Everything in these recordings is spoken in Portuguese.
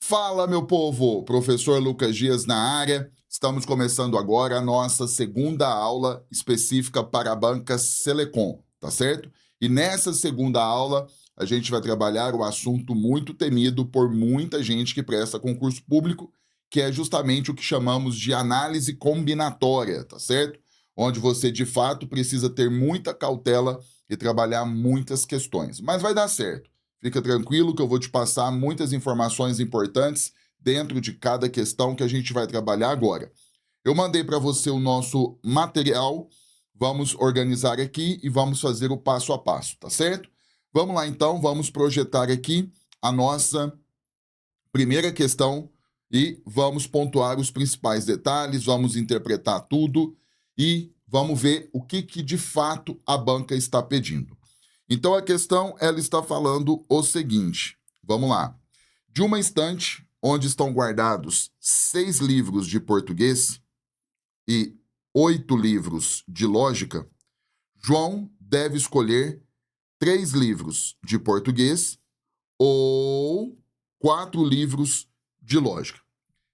Fala, meu povo! Professor Lucas Dias na área. Estamos começando agora a nossa segunda aula específica para a banca Selecom, tá certo? E nessa segunda aula, a gente vai trabalhar o assunto muito temido por muita gente que presta concurso público, que é justamente o que chamamos de análise combinatória, tá certo? Onde você, de fato, precisa ter muita cautela e trabalhar muitas questões. Mas vai dar certo. Fica tranquilo que eu vou te passar muitas informações importantes dentro de cada questão que a gente vai trabalhar agora. Eu mandei para você o nosso material, vamos organizar aqui e vamos fazer o passo a passo, tá certo? Vamos lá então, vamos projetar aqui a nossa primeira questão e vamos pontuar os principais detalhes, vamos interpretar tudo e vamos ver o que de fato a banca está pedindo. Então a questão ela está falando o seguinte, vamos lá. De uma estante onde estão guardados 6 livros de português e 8 livros de lógica, João deve escolher 3 livros de português ou 4 livros de lógica.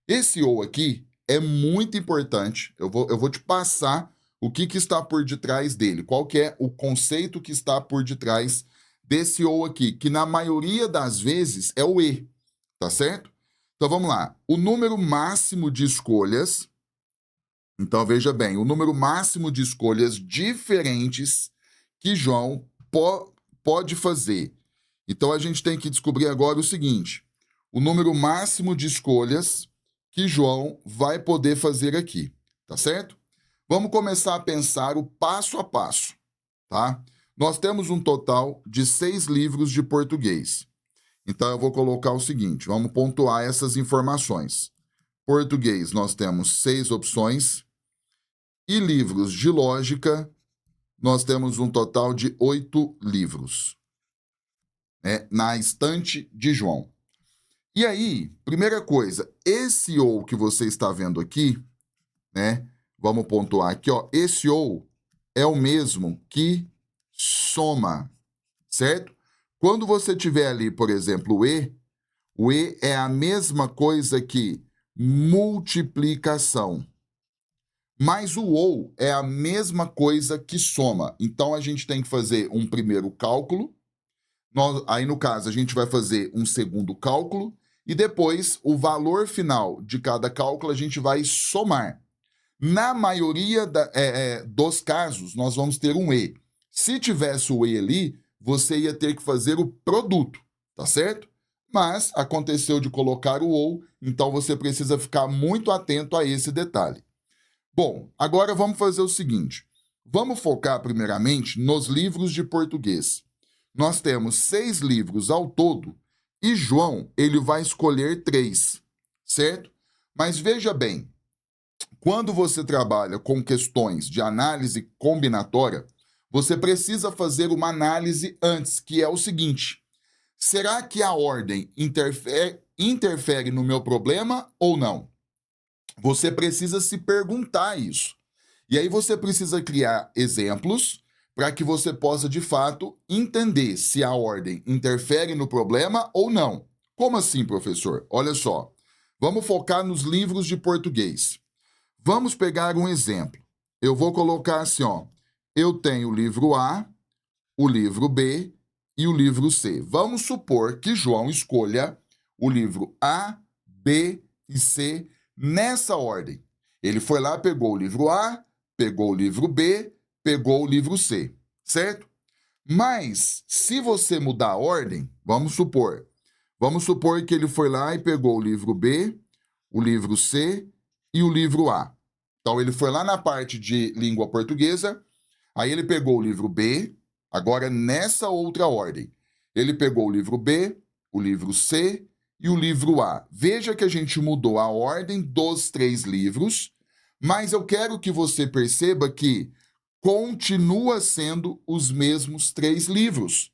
Esse ou aqui é muito importante, eu vou te passar o que está por detrás dele, qual que é o conceito que está por detrás desse ou aqui, que na maioria das vezes é o e, tá certo? Então vamos lá, o número máximo de escolhas, então veja bem, o número máximo de escolhas diferentes que João pode fazer. Então a gente tem que descobrir agora o seguinte, o número máximo de escolhas que João vai poder fazer aqui, tá certo? Vamos começar a pensar o passo a passo, tá? Nós temos um total de 6 livros de português. Então, eu vou colocar o seguinte, vamos pontuar essas informações. Português, nós temos 6 opções. E livros de lógica, nós temos um total de 8 livros, né, na estante de João. E aí, primeira coisa, esse ou que você está vendo aqui, né? Vamos pontuar aqui, ó. Esse ou é o mesmo que soma, certo? Quando você tiver ali, por exemplo, o e é a mesma coisa que multiplicação. Mas o ou é a mesma coisa que soma. Então, a gente tem que fazer um primeiro cálculo. Aí, no caso, a gente vai fazer um segundo cálculo. E depois, o valor final de cada cálculo, a gente vai somar. Na maioria dos casos, nós vamos ter um e. Se tivesse o e ali, você ia ter que fazer o produto, tá certo? Mas aconteceu de colocar o ou, então você precisa ficar muito atento a esse detalhe. Bom, agora vamos fazer o seguinte. Vamos focar primeiramente nos livros de português. Nós temos 6 livros ao todo e João, ele vai escolher 3, certo? Mas veja bem, quando você trabalha com questões de análise combinatória, você precisa fazer uma análise antes, que é o seguinte: será que a ordem interfere no meu problema ou não? Você precisa se perguntar isso. E aí você precisa criar exemplos para que você possa, de fato, entender se a ordem interfere no problema ou não. Como assim, professor? Olha só, vamos focar nos livros de português. Vamos pegar um exemplo. Eu vou colocar assim, ó. Eu tenho o livro A, o livro B e o livro C. Vamos supor que João escolha o livro A, B e C nessa ordem. Ele foi lá, pegou o livro A, pegou o livro B, pegou o livro C, certo? Mas, se você mudar a ordem, vamos supor que ele foi lá e pegou o livro B, o livro C e o livro A. Então, ele foi lá na parte de língua portuguesa, aí ele pegou o livro B, agora nessa outra ordem. Ele pegou o livro B, o livro C e o livro A. Veja que a gente mudou a ordem dos 3 livros, mas eu quero que você perceba que continua sendo os mesmos 3 livros.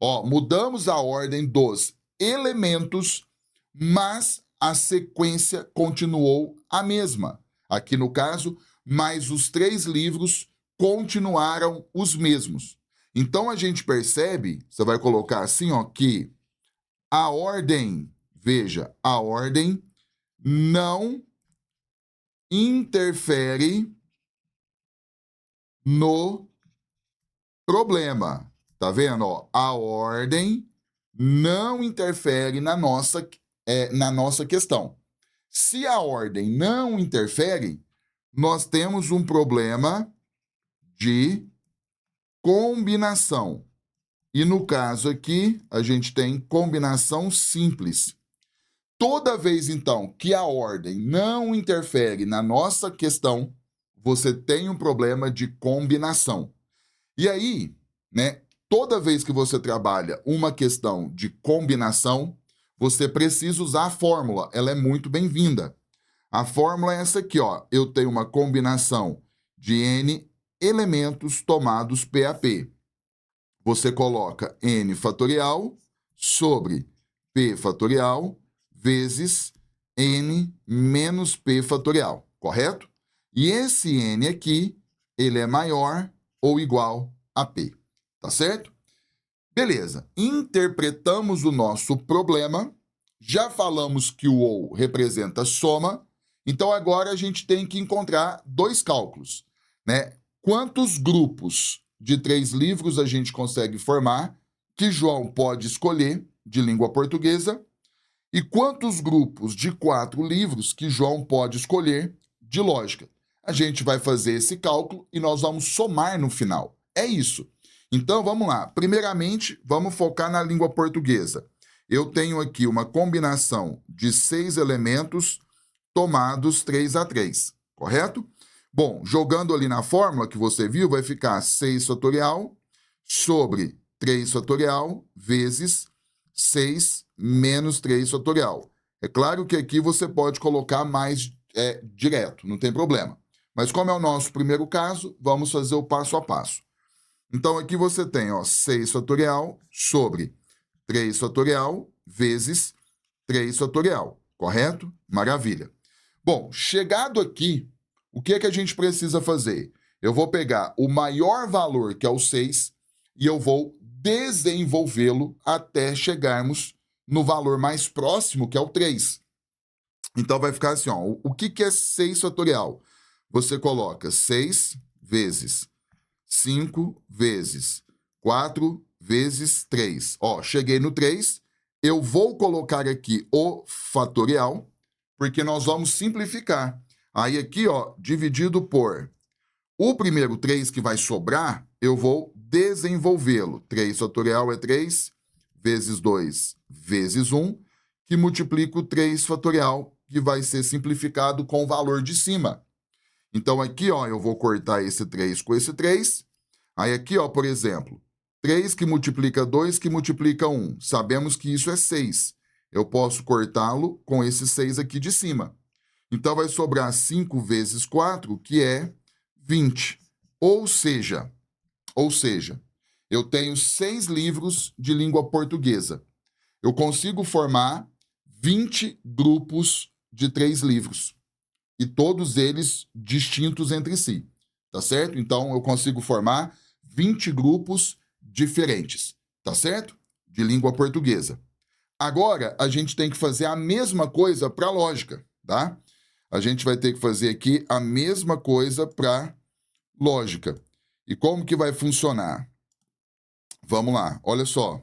Ó, mudamos a ordem dos elementos, mas a sequência continuou a mesma. Aqui no caso, mas os 3 livros continuaram os mesmos. Então a gente percebe, você vai colocar assim, ó, que a ordem Veja, a ordem não interfere no problema. Tá vendo? Ó, a ordem não interfere na nossa questão. Se a ordem não interfere, nós temos um problema de combinação. E no caso aqui, a gente tem combinação simples. Toda vez, então, que a ordem não interfere na nossa questão, você tem um problema de combinação. E aí, né, toda vez que você trabalha uma questão de combinação, você precisa usar a fórmula. Ela é muito bem-vinda. A fórmula é essa aqui, ó. Eu tenho uma combinação de N elementos tomados P a P. Você coloca N fatorial sobre P fatorial vezes N menos P fatorial, correto? E esse N aqui, ele é maior ou igual a P, tá certo? Beleza, interpretamos o nosso problema, já falamos que o OU representa soma, então agora a gente tem que encontrar dois cálculos, né? Quantos grupos de 3 livros a gente consegue formar, que João pode escolher, de língua portuguesa, e quantos grupos de 4 livros que João pode escolher, de lógica. A gente vai fazer esse cálculo e nós vamos somar no final. É isso. Então, vamos lá. Primeiramente, vamos focar na língua portuguesa. Eu tenho aqui uma combinação de 6 elementos tomados 3 a 3, correto? Bom, jogando ali na fórmula que você viu, vai ficar 6 fatorial sobre 3 fatorial vezes 6 menos 3 fatorial. É claro que aqui você pode colocar mais direto, não tem problema. Mas como é o nosso primeiro caso, vamos fazer o passo a passo. Então, aqui você tem, ó, 6 fatorial sobre 3 fatorial vezes 3 fatorial, correto? Maravilha. Bom, chegado aqui, o que é que a gente precisa fazer? Eu vou pegar o maior valor, que é o 6, e eu vou desenvolvê-lo até chegarmos no valor mais próximo, que é o 3. Então, vai ficar assim, ó, o que é 6 fatorial? Você coloca 6 vezes 5 vezes 4 vezes 3. Ó, cheguei no 3, eu vou colocar aqui o fatorial, porque nós vamos simplificar. Aí aqui, ó, dividido por o primeiro 3 que vai sobrar, eu vou desenvolvê-lo. 3 fatorial é 3 vezes 2 vezes 1, que multiplica o 3 fatorial, que vai ser simplificado com o valor de cima. Então, aqui, ó, eu vou cortar esse 3 com esse 3. Aí, aqui, ó, por exemplo, 3 que multiplica 2 que multiplica 1. Sabemos que isso é 6. Eu posso cortá-lo com esse 6 aqui de cima. Então, vai sobrar 5 vezes 4, que é 20. Ou seja, eu tenho 6 livros de língua portuguesa. Eu consigo formar 20 grupos de 3 livros. E todos eles distintos entre si, tá certo? Então, eu consigo formar 20 grupos diferentes, tá certo? De língua portuguesa. Agora, a gente tem que fazer a mesma coisa para a lógica, tá? A gente vai ter que fazer aqui a mesma coisa para lógica. E como que vai funcionar? Vamos lá, olha só.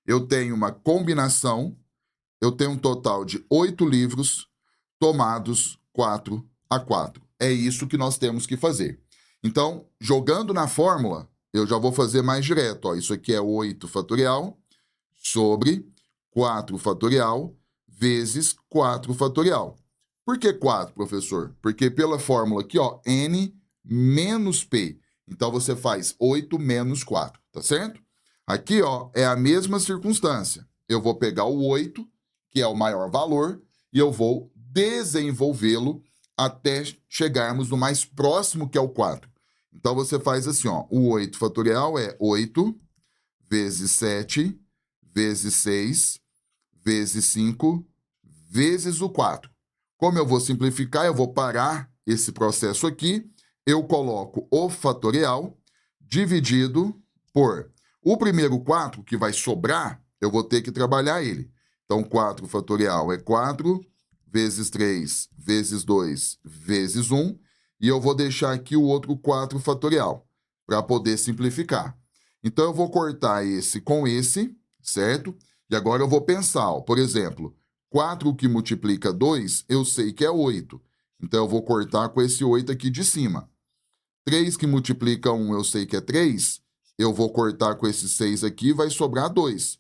Eu tenho uma combinação, eu tenho um total de 8 livros tomados 4 a 4. É isso que nós temos que fazer. Então, jogando na fórmula, eu já vou fazer mais direto. Ó. Isso aqui é 8 fatorial sobre 4 fatorial vezes 4 fatorial. Por que 4, professor? Porque pela fórmula aqui, ó, N menos P. Então, você faz 8 menos 4, tá certo? Aqui, ó, é a mesma circunstância. Eu vou pegar o 8, que é o maior valor, e eu vou desenvolvê-lo até chegarmos no mais próximo, que é o 4. Então, você faz assim, ó, o 8 fatorial é 8 vezes 7 vezes 6 vezes 5 vezes o 4. Como eu vou simplificar, eu vou parar esse processo aqui, eu coloco o fatorial dividido por o primeiro 4, que vai sobrar, eu vou ter que trabalhar ele, Então, 4 fatorial é 4, vezes 3, vezes 2, vezes 1. E eu vou deixar aqui o outro 4 fatorial, para poder simplificar. Então, eu vou cortar esse com esse, certo? E agora eu vou pensar, ó, por exemplo, 4 que multiplica 2, eu sei que é 8. Então, eu vou cortar com esse 8 aqui de cima. 3 que multiplica 1, eu sei que é 3. Eu vou cortar com esse 6 aqui, vai sobrar 2.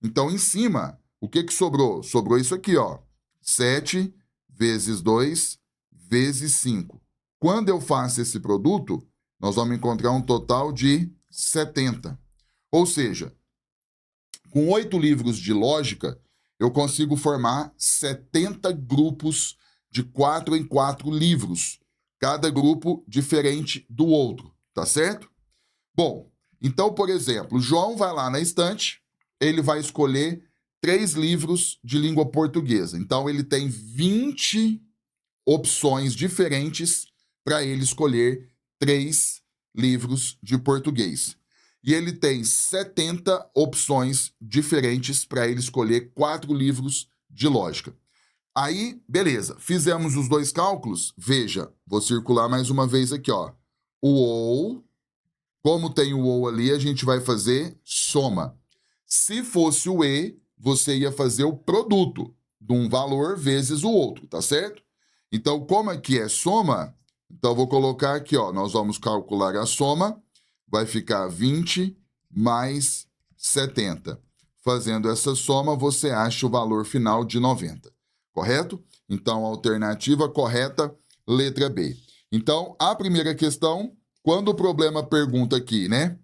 Então, em cima, o que sobrou? Sobrou isso aqui, ó. 7 vezes 2 vezes 5. Quando eu faço esse produto, nós vamos encontrar um total de 70. Ou seja, com 8 livros de lógica, eu consigo formar 70 grupos de 4 em 4 livros, cada grupo diferente do outro, tá certo? Bom, então, por exemplo, o João vai lá na estante, ele vai escolher 3 livros de língua portuguesa. Então, ele tem 20 opções diferentes para ele escolher 3 livros de português. E ele tem 70 opções diferentes para ele escolher 4 livros de lógica. Aí, beleza, fizemos os 2 cálculos. Veja, vou circular mais uma vez aqui, ó. O OU, como tem o OU ali, a gente vai fazer soma. Se fosse o E, você ia fazer o produto de um valor vezes o outro, tá certo? Então, como aqui é soma, então vou colocar aqui, ó, nós vamos calcular a soma, vai ficar 20 mais 70. Fazendo essa soma, você acha o valor final de 90, correto? Então, a alternativa correta, letra B. Então, a primeira questão, quando o problema pergunta aqui, né?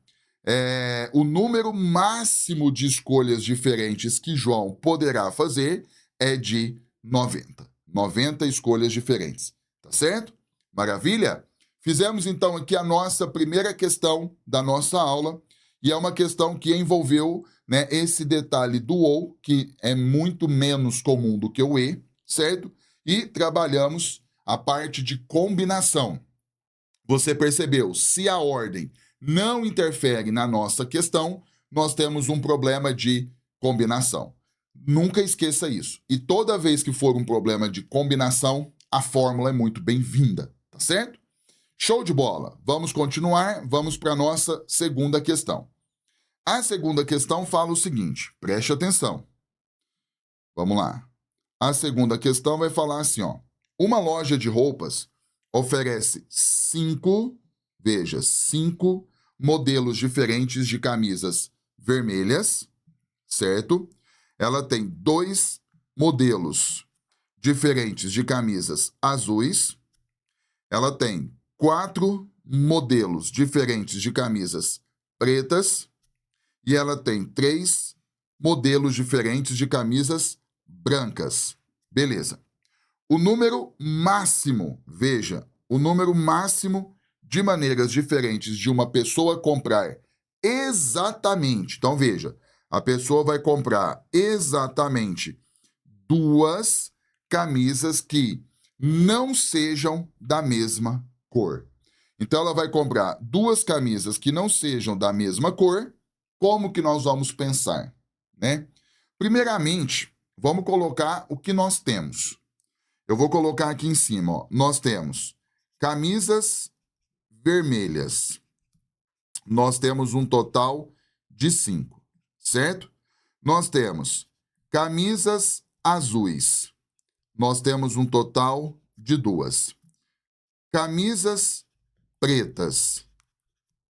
O número máximo de escolhas diferentes que João poderá fazer é de 90. 90 escolhas diferentes, tá certo? Maravilha? Fizemos então aqui a nossa primeira questão da nossa aula, e é uma questão que envolveu, né, esse detalhe do OU, que é muito menos comum do que o E, certo? E trabalhamos a parte de combinação. Você percebeu? Se a ordem não interfere na nossa questão, nós temos um problema de combinação. Nunca esqueça isso. E toda vez que for um problema de combinação, a fórmula é muito bem-vinda, tá certo? Show de bola! Vamos continuar, vamos para a nossa segunda questão. A segunda questão fala o seguinte, preste atenção. Vamos lá. A segunda questão vai falar assim, ó. Uma loja de roupas oferece 5 modelos diferentes de camisas vermelhas, certo? Ela tem 2 modelos diferentes de camisas azuis. Ela tem 4 modelos diferentes de camisas pretas. E ela tem 3 modelos diferentes de camisas brancas. Beleza. O número máximo, veja, o número máximo de maneiras diferentes de uma pessoa comprar exatamente. Então, veja, a pessoa vai comprar exatamente 2 camisas que não sejam da mesma cor. Então, ela vai comprar 2 camisas que não sejam da mesma cor. Como que nós vamos pensar, né? Primeiramente, vamos colocar o que nós temos. Eu vou colocar aqui em cima, ó. Nós temos camisas vermelhas. Nós temos um total de 5, certo? Nós temos camisas azuis. Nós temos um total de 2. Camisas pretas.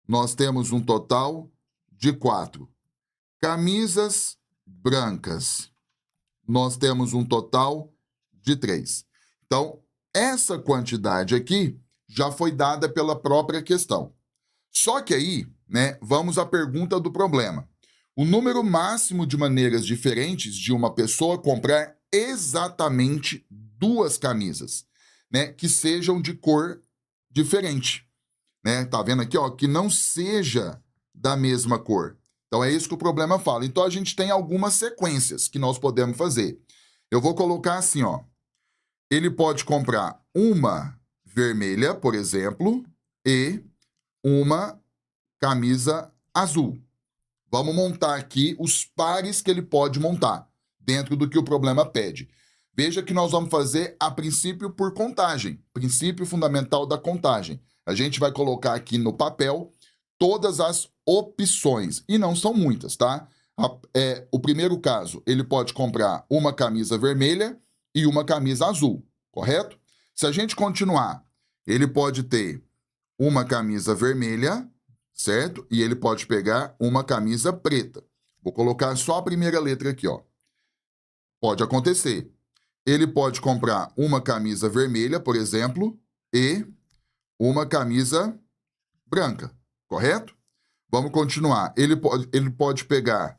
Nós temos um total de 4. Camisas brancas. Nós temos um total de 3. Então, essa quantidade aqui já foi dada pela própria questão. Só que aí, né, vamos à pergunta do problema. O número máximo de maneiras diferentes de uma pessoa comprar exatamente 2 camisas, né, que sejam de cor diferente, né? Tá vendo aqui, ó, que não seja da mesma cor. Então, é isso que o problema fala. Então, a gente tem algumas sequências que nós podemos fazer. Eu vou colocar assim, ó. Ele pode comprar uma vermelha, por exemplo, e uma camisa azul. Vamos montar aqui os pares que ele pode montar. dentro do que o problema pede. Veja que nós vamos fazer a princípio por contagem, princípio fundamental da contagem. A gente vai colocar aqui no papel todas as opções, e não são muitas, tá? O primeiro caso, ele pode comprar uma camisa vermelha e uma camisa azul, correto? Se a gente continuar, ele pode ter uma camisa vermelha, certo? E ele pode pegar uma camisa preta. Vou colocar só a primeira letra aqui, ó. Pode acontecer. Ele pode comprar uma camisa vermelha, por exemplo, e uma camisa branca, correto? Vamos continuar. Ele pode pegar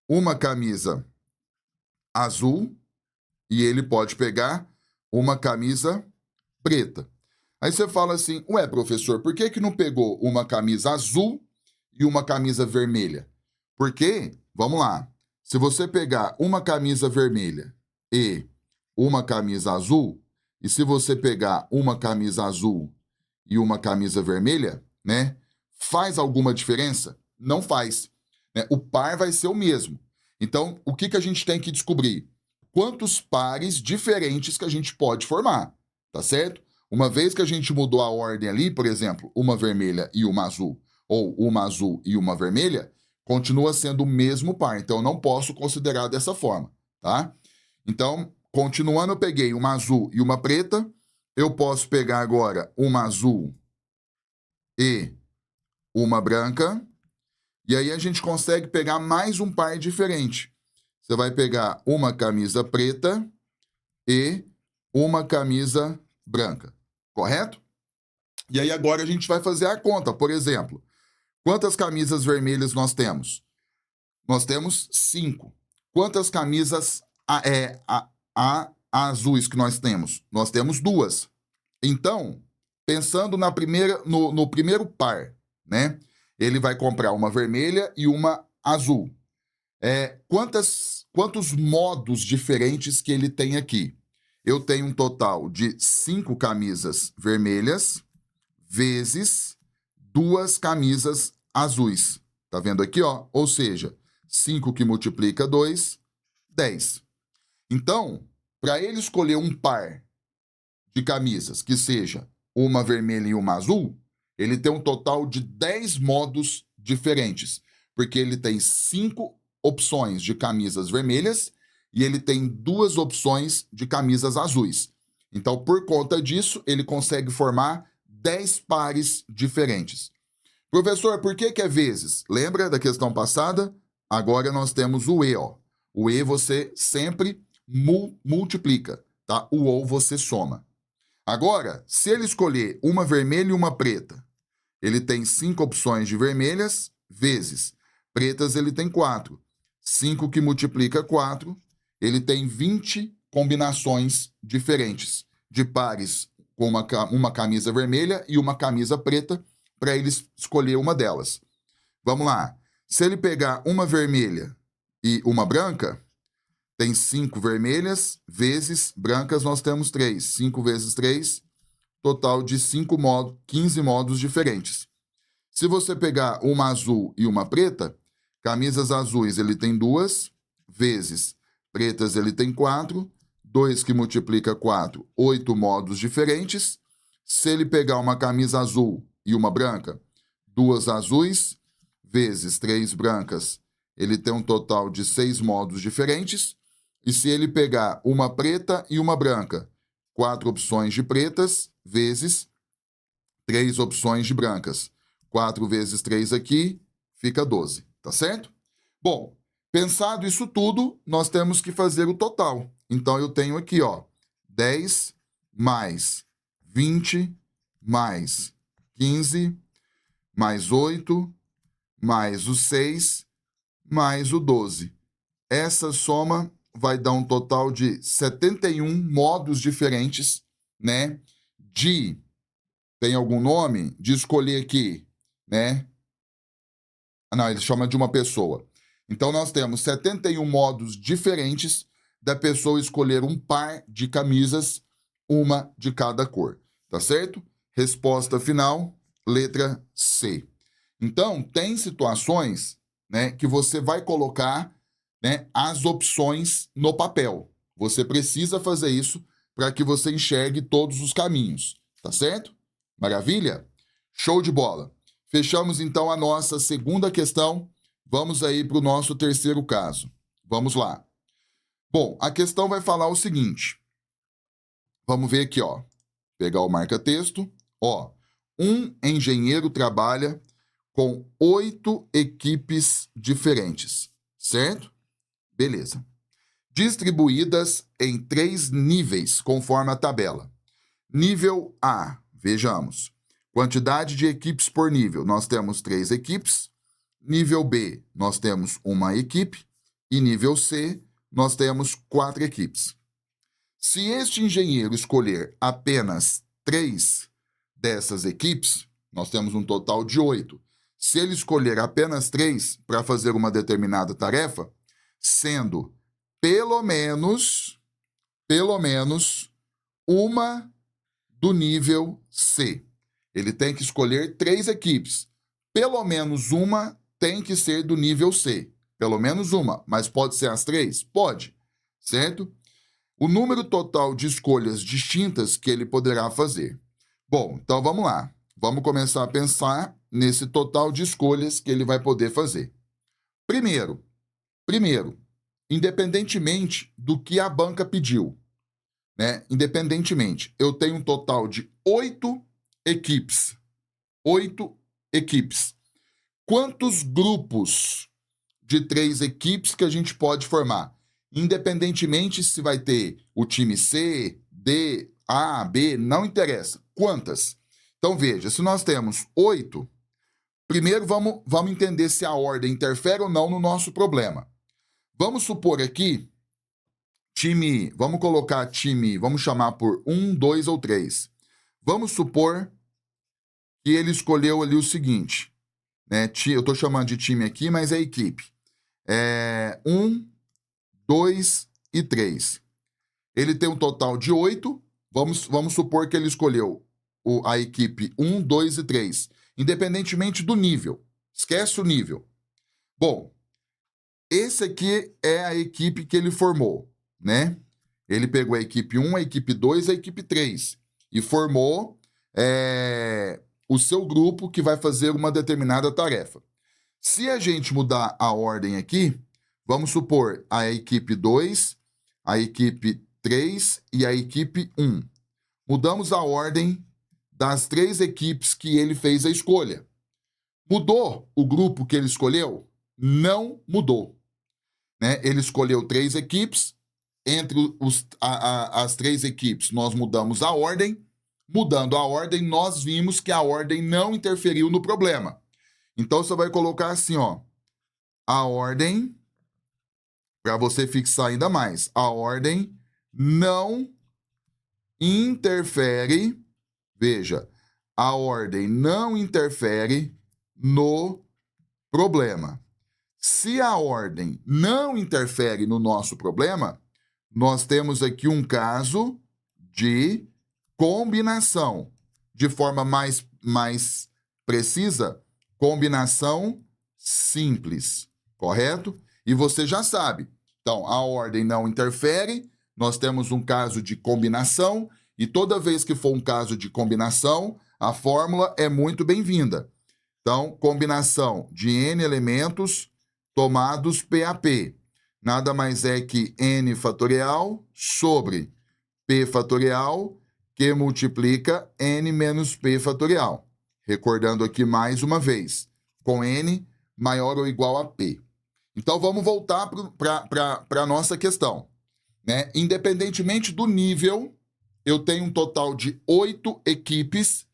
uma camisa azul e ele pode pegar uma camisa preta. Aí você fala assim, ué, professor, por que não pegou uma camisa azul e uma camisa vermelha? Porque, vamos lá, se você pegar uma camisa vermelha e uma camisa azul, e se você pegar uma camisa azul e uma camisa vermelha, né, faz alguma diferença? Não faz. Né? O par vai ser o mesmo. Então, o que a gente tem que descobrir? Quantos pares diferentes que a gente pode formar, tá certo? Uma vez que a gente mudou a ordem ali, por exemplo, uma vermelha e uma azul, ou uma azul e uma vermelha, continua sendo o mesmo par. Então, eu não posso considerar dessa forma, tá? Então, continuando, eu peguei uma azul e uma preta. Eu posso pegar agora uma azul e uma branca. E aí a gente consegue pegar mais um par diferente. Você vai pegar uma camisa preta e uma camisa branca, correto? E aí agora a gente vai fazer a conta. Por exemplo, quantas camisas vermelhas nós temos? Nós temos 5. Quantas camisas azuis que nós temos? Nós temos 2. Então, pensando no primeiro par, né? Ele vai comprar uma vermelha e uma azul. Quantos modos diferentes que ele tem aqui? Eu tenho um total de 5 camisas vermelhas vezes 2 camisas azuis. Tá vendo aqui, ó? Ou seja, 5 que multiplica 2, 10. Então, para ele escolher um par de camisas que seja uma vermelha e uma azul, ele tem um total de 10 modos diferentes, porque ele tem 5 opções de camisas vermelhas e ele tem 2 opções de camisas azuis. Então, por conta disso, ele consegue formar 10 pares diferentes. Professor, por que é vezes? Lembra da questão passada? Agora nós temos o E, ó. O E você sempre multiplica, tá? O OU você soma. Agora, se ele escolher uma vermelha e uma preta, ele tem 5 opções de vermelhas, vezes. Pretas ele tem 4. 5 que multiplica 4, ele tem 20 combinações diferentes de pares com uma camisa vermelha e uma camisa preta, para ele escolher uma delas. Vamos lá. Se ele pegar uma vermelha e uma branca, tem 5 vermelhas, vezes brancas nós temos 3. 5 vezes 3, total de 15 modos diferentes. Se você pegar uma azul e uma preta, camisas azuis ele tem 2, vezes pretas ele tem 4, 2 que multiplica 4, 8 modos diferentes. Se ele pegar uma camisa azul e uma branca, 2 azuis, vezes 3 brancas, ele tem um total de 6 modos diferentes. E se ele pegar uma preta e uma branca, 4 opções de pretas, vezes 3 opções de brancas. 4 vezes 3 aqui, fica 12, tá certo? Bom, pensado isso tudo, nós temos que fazer o total. Então, eu tenho aqui, ó, 10 mais 20 mais 15 mais 8 mais o 6 mais o 12. Essa soma vai dar um total de 71 modos diferentes, né? Tem algum nome? De escolher aqui, né? Não, ele chama de uma pessoa. Então, nós temos 71 modos diferentes da pessoa escolher um par de camisas, uma de cada cor. Tá certo? Resposta final, letra C. Então, tem situações, né, que você vai colocar, né, as opções no papel. Você precisa fazer isso para que você enxergue todos os caminhos, tá certo? Maravilha? Show de bola. Fechamos então a nossa segunda questão. Vamos aí para o nosso terceiro caso. Vamos lá. Bom, a questão vai falar o seguinte. Vamos ver aqui, ó. Pegar o marca-texto. Ó, um engenheiro trabalha com 8 equipes diferentes, certo? Beleza. Distribuídas em 3 níveis, conforme a tabela. Nível A, vejamos. Quantidade de equipes por nível. Nós temos 3 equipes. Nível B, nós temos 1 equipe. E nível C, nós temos 4 equipes. Se este engenheiro escolher apenas 3 dessas equipes, nós temos um total de 8. Se ele escolher apenas 3 para fazer uma determinada tarefa, sendo pelo menos uma do nível C. Ele tem que escolher 3 equipes. Pelo menos uma tem que ser do nível C. Pelo menos uma, mas pode ser as 3? Pode, certo? O número total de escolhas distintas que ele poderá fazer. Bom, então vamos lá. Vamos começar a pensar nesse total de escolhas que ele vai poder fazer. Primeiro, independentemente do que a banca pediu, né? Independentemente, eu tenho um total de 8 equipes. 8 equipes. Quantos grupos de 3 equipes que a gente pode formar? Independentemente se vai ter o time C, D, A, B, não interessa. Quantas? Então, veja, se nós temos 8, primeiro vamos entender se a ordem interfere ou não no nosso problema. Vamos supor aqui, vamos colocar time, vamos chamar por 1, 2 ou 3. Vamos supor que ele escolheu ali o seguinte, né? Eu estou chamando de time aqui, mas é equipe. 1, 2 e 3. Ele tem um total de 8. Vamos supor que ele escolheu a equipe 1, 2 e 3. Independentemente do nível. Esquece o nível. Bom, esse aqui é a equipe que ele formou, né? Ele pegou a equipe 1, a equipe 2 e a equipe 3. E formou o seu grupo que vai fazer uma determinada tarefa. Se a gente mudar a ordem aqui, vamos supor a equipe 2, a equipe 3 e a equipe 1. Mudamos a ordem das 3 equipes que ele fez a escolha. Mudou o grupo que ele escolheu? Não mudou, né? Ele escolheu 3 equipes. Entre as 3 equipes, nós mudamos a ordem. Mudando a ordem, nós vimos que a ordem não interferiu no problema. Então, você vai colocar assim, ó. A ordem... Para você fixar ainda mais, a ordem não interfere, veja, a ordem não interfere no problema. Se a ordem não interfere no nosso problema, nós temos aqui um caso de combinação. De forma mais precisa, combinação simples, correto? E você já sabe. Então, a ordem não interfere, nós temos um caso de combinação, e toda vez que for um caso de combinação, a fórmula é muito bem-vinda. Então, combinação de n elementos tomados PAP. Nada mais é que n fatorial sobre p fatorial, que multiplica n menos p fatorial. Recordando aqui mais uma vez, com n maior ou igual a p. Então, vamos voltar para a nossa questão, né? Independentemente do nível, eu tenho um total de 8 equipes.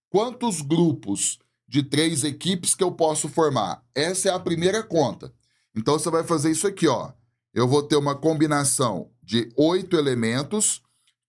Quantos grupos de 3 equipes que eu posso formar? Essa é a primeira conta. Então, você vai fazer isso aqui, ó. Eu vou ter uma combinação de 8 elementos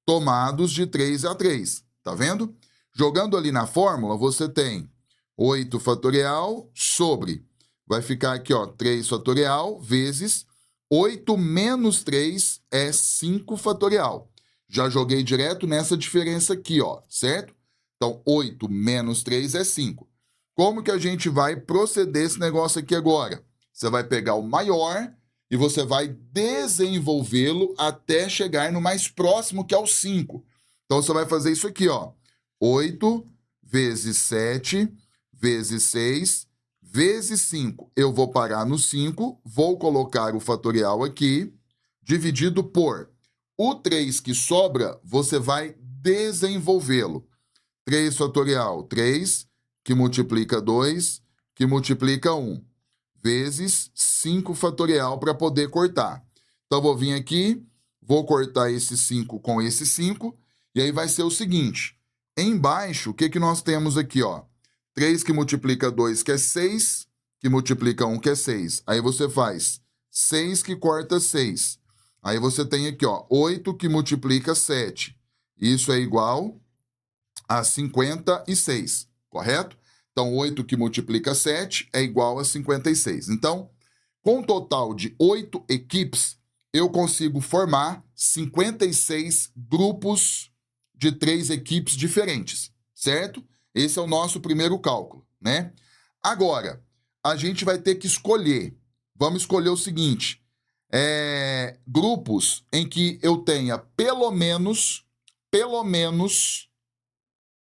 tomados de 3 a 3. Tá vendo? Jogando ali na fórmula, você tem 8 fatorial sobre... Vai ficar aqui, ó, 3 fatorial vezes 8 menos 3 é 5 fatorial. Já joguei direto nessa diferença aqui, ó, certo? Então, 8 menos 3 é 5. Como que a gente vai proceder esse negócio aqui agora? Você vai pegar o maior e você vai desenvolvê-lo até chegar no mais próximo, que é o 5. Então, você vai fazer isso aqui, ó. 8 vezes 7 vezes 6 vezes 5. Eu vou parar no 5, vou colocar o fatorial aqui, dividido por o 3 que sobra, você vai desenvolvê-lo. 3 fatorial, 3, que multiplica 2, que multiplica 1, vezes 5 fatorial para poder cortar. Então, vou vir aqui, vou cortar esse 5 com esse 5, e aí vai ser o seguinte. Embaixo, o que nós temos aqui, ó? 3 que multiplica 2, que é 6, que multiplica 1, que é 6. Aí você faz 6 que corta 6. Aí você tem aqui, ó, 8 que multiplica 7. Isso é igual a 56, correto? Então, 8 que multiplica 7 é igual a 56. Então, com um total de 8 equipes, eu consigo formar 56 grupos de 3 equipes diferentes, certo? Esse é o nosso primeiro cálculo, né? Agora, a gente vai ter que escolher. Vamos escolher o seguinte: grupos em que eu tenha pelo menos,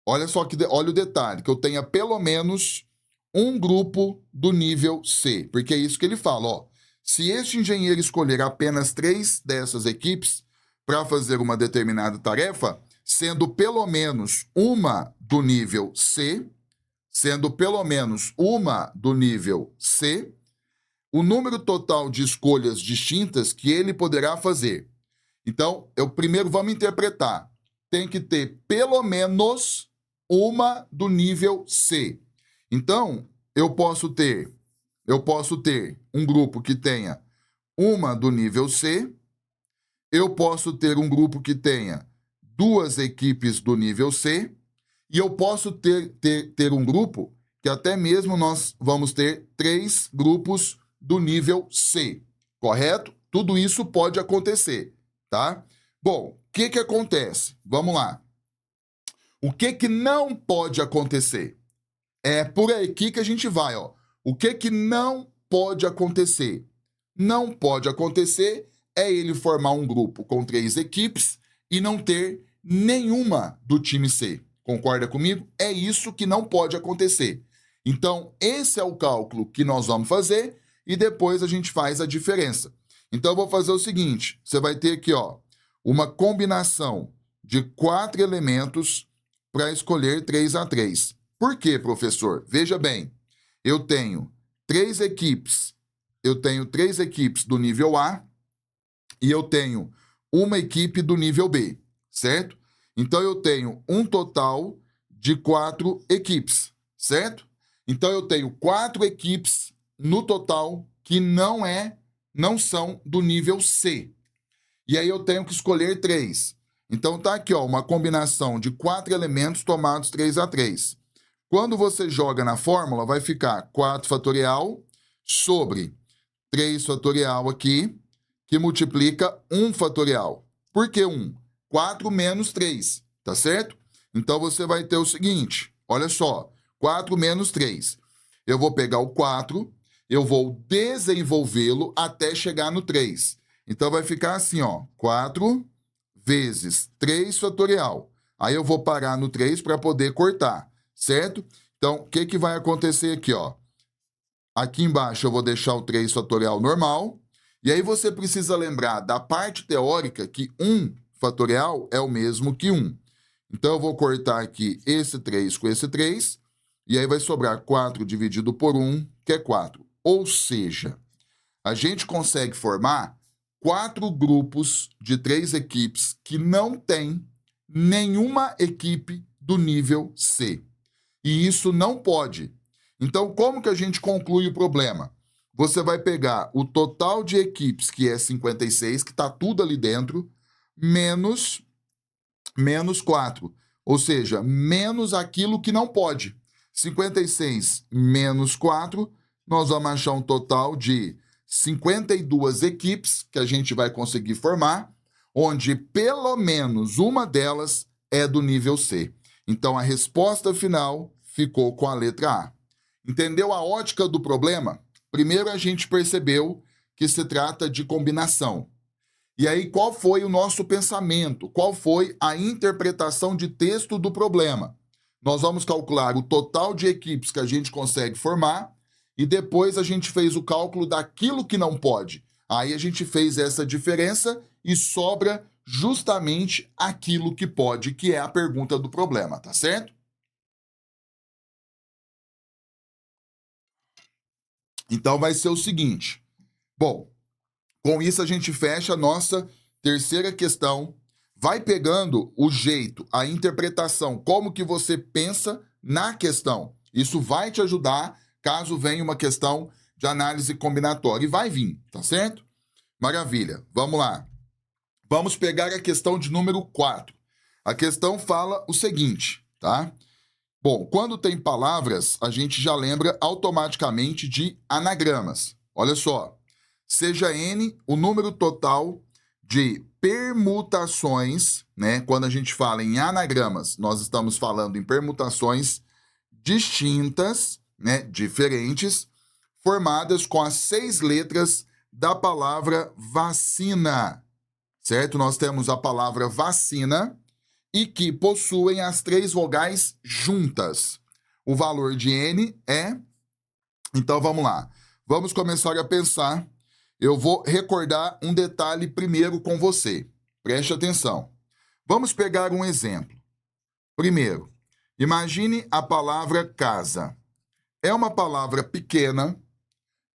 olha só que olha o detalhe, que eu tenha pelo menos um grupo do nível C, porque é isso que ele fala, ó. Se este engenheiro escolher apenas 3 dessas equipes para fazer uma determinada tarefa, sendo pelo menos uma do nível C, o número total de escolhas distintas que ele poderá fazer. Então, primeiro vamos interpretar. Tem que ter pelo menos uma do nível C. Então, eu posso ter um grupo que tenha uma do nível C, eu posso ter um grupo que tenha 2 equipes do nível C, e eu posso ter um grupo que até mesmo nós vamos ter 3 grupos do nível C, correto? Tudo isso pode acontecer, tá? Bom, o que acontece? Vamos lá. O que não pode acontecer? É por aqui que a gente vai, ó. O que não pode acontecer? Não pode acontecer é ele formar um grupo com 3 equipes e não ter nenhuma do time C. Concorda comigo? É isso que não pode acontecer. Então, esse é o cálculo que nós vamos fazer e depois a gente faz a diferença. Então, eu vou fazer o seguinte. Você vai ter aqui, ó, uma combinação de 4 elementos para escolher 3 a 3. Por quê, professor? Veja bem, eu tenho 3 equipes do nível A e eu tenho uma equipe do nível B, certo? Então, eu tenho um total de 4 equipes, certo? Então, eu tenho 4 equipes no total que não são do nível C. E aí, eu tenho que escolher 3. Então, tá aqui, ó, uma combinação de 4 elementos tomados 3 a 3. Quando você joga na fórmula, vai ficar 4 fatorial sobre 3 fatorial aqui, que multiplica 1 fatorial. Por que 1? 4 menos 3, tá certo? Então, você vai ter o seguinte, olha só, 4 menos 3. Eu vou pegar o 4, eu vou desenvolvê-lo até chegar no 3. Então, vai ficar assim, ó, 4 vezes 3 fatorial. Aí, eu vou parar no 3 para poder cortar, certo? Então, o que vai acontecer aqui, ó? Aqui embaixo eu vou deixar o 3 fatorial normal. E aí você precisa lembrar da parte teórica que 1 fatorial é o mesmo que 1. Então, eu vou cortar aqui esse 3 com esse 3. E aí vai sobrar 4 dividido por 1, que é 4. Ou seja, a gente consegue formar 4 grupos de 3 equipes que não tem nenhuma equipe do nível C. E isso não pode. Então, como que a gente conclui o problema? Você vai pegar o total de equipes, que é 56, que está tudo ali dentro, menos 4. Ou seja, menos aquilo que não pode. 56 menos 4, nós vamos achar um total de 52 equipes que a gente vai conseguir formar, onde pelo menos uma delas é do nível C. Então, a resposta final ficou com a letra A. Entendeu a ótica do problema? Primeiro, a gente percebeu que se trata de combinação. E aí, qual foi o nosso pensamento? Qual foi a interpretação de texto do problema? Nós vamos calcular o total de equipes que a gente consegue formar e depois a gente fez o cálculo daquilo que não pode. Aí a gente fez essa diferença e sobra justamente aquilo que pode, que é a pergunta do problema, tá certo? Então vai ser o seguinte. Bom, com isso a gente fecha a nossa terceira questão. Vai pegando o jeito, a interpretação, como que você pensa na questão. Isso vai te ajudar caso venha uma questão de análise combinatória. E vai vir, tá certo? Maravilha. Vamos lá. Vamos pegar a questão de número 4. A questão fala o seguinte, tá? Bom, quando tem palavras, a gente já lembra automaticamente de anagramas. Olha só. Seja N o número total de permutações, né? Quando a gente fala em anagramas, nós estamos falando em permutações distintas, né? Diferentes, formadas com as 6 letras da palavra vacina, certo? Nós temos a palavra vacina e que possuem as 3 vogais juntas. O valor de N é... Então, vamos lá. Vamos começar a pensar. Eu vou recordar um detalhe primeiro com você. Preste atenção. Vamos pegar um exemplo. Primeiro, imagine a palavra casa. É uma palavra pequena,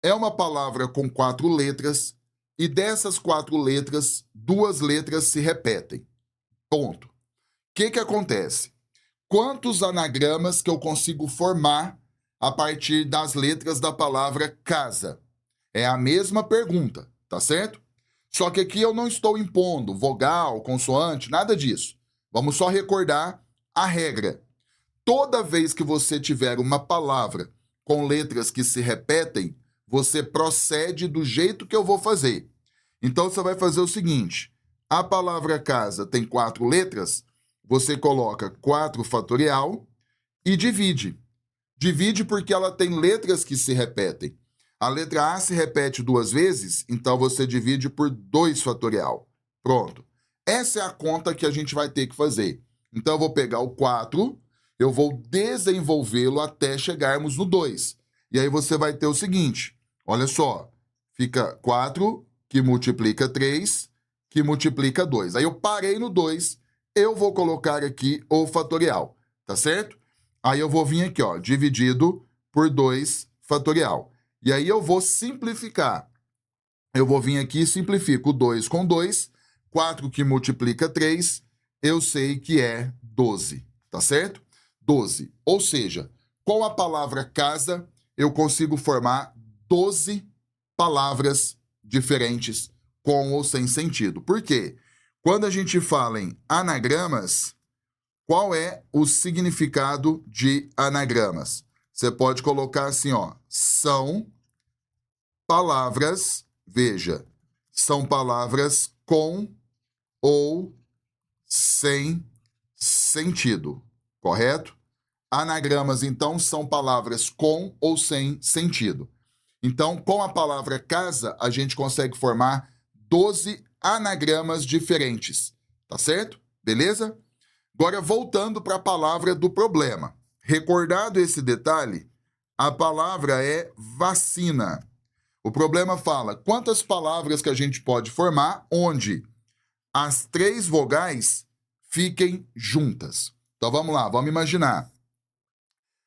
é uma palavra com 4 letras, e dessas 4 letras, 2 letras se repetem. Ponto. O que acontece? Quantos anagramas que eu consigo formar a partir das letras da palavra casa? É a mesma pergunta, tá certo? Só que aqui eu não estou impondo vogal, consoante, nada disso. Vamos só recordar a regra. Toda vez que você tiver uma palavra com letras que se repetem, você procede do jeito que eu vou fazer. Então você vai fazer o seguinte: a palavra casa tem 4 letras, você coloca 4 fatorial e divide. Divide porque ela tem letras que se repetem. A letra A se repete 2 vezes, então você divide por 2 fatorial. Pronto. Essa é a conta que a gente vai ter que fazer. Então eu vou pegar o 4, eu vou desenvolvê-lo até chegarmos no 2. E aí você vai ter o seguinte, olha só, fica 4 que multiplica 3, que multiplica 2. Aí eu parei no 2, eu vou colocar aqui o fatorial, tá certo? Aí eu vou vir aqui, ó, dividido por 2 fatorial. E aí eu vou simplificar. Eu vou vir aqui e simplifico 2 com 2, 4 que multiplica 3, eu sei que é 12, tá certo? 12. Ou seja, com a palavra casa, eu consigo formar 12 palavras diferentes com ou sem sentido. Por quê? Quando a gente fala em anagramas, qual é o significado de anagramas? Você pode colocar assim, ó, são palavras, veja, são palavras com ou sem sentido, correto? Anagramas, então, são palavras com ou sem sentido. Então, com a palavra casa, a gente consegue formar 12 anagramas diferentes, tá certo? Beleza? Agora, voltando para a palavra do problema. Recordado esse detalhe, a palavra é vacina. O problema fala quantas palavras que a gente pode formar onde as 3 vogais fiquem juntas. Então, vamos lá, vamos imaginar.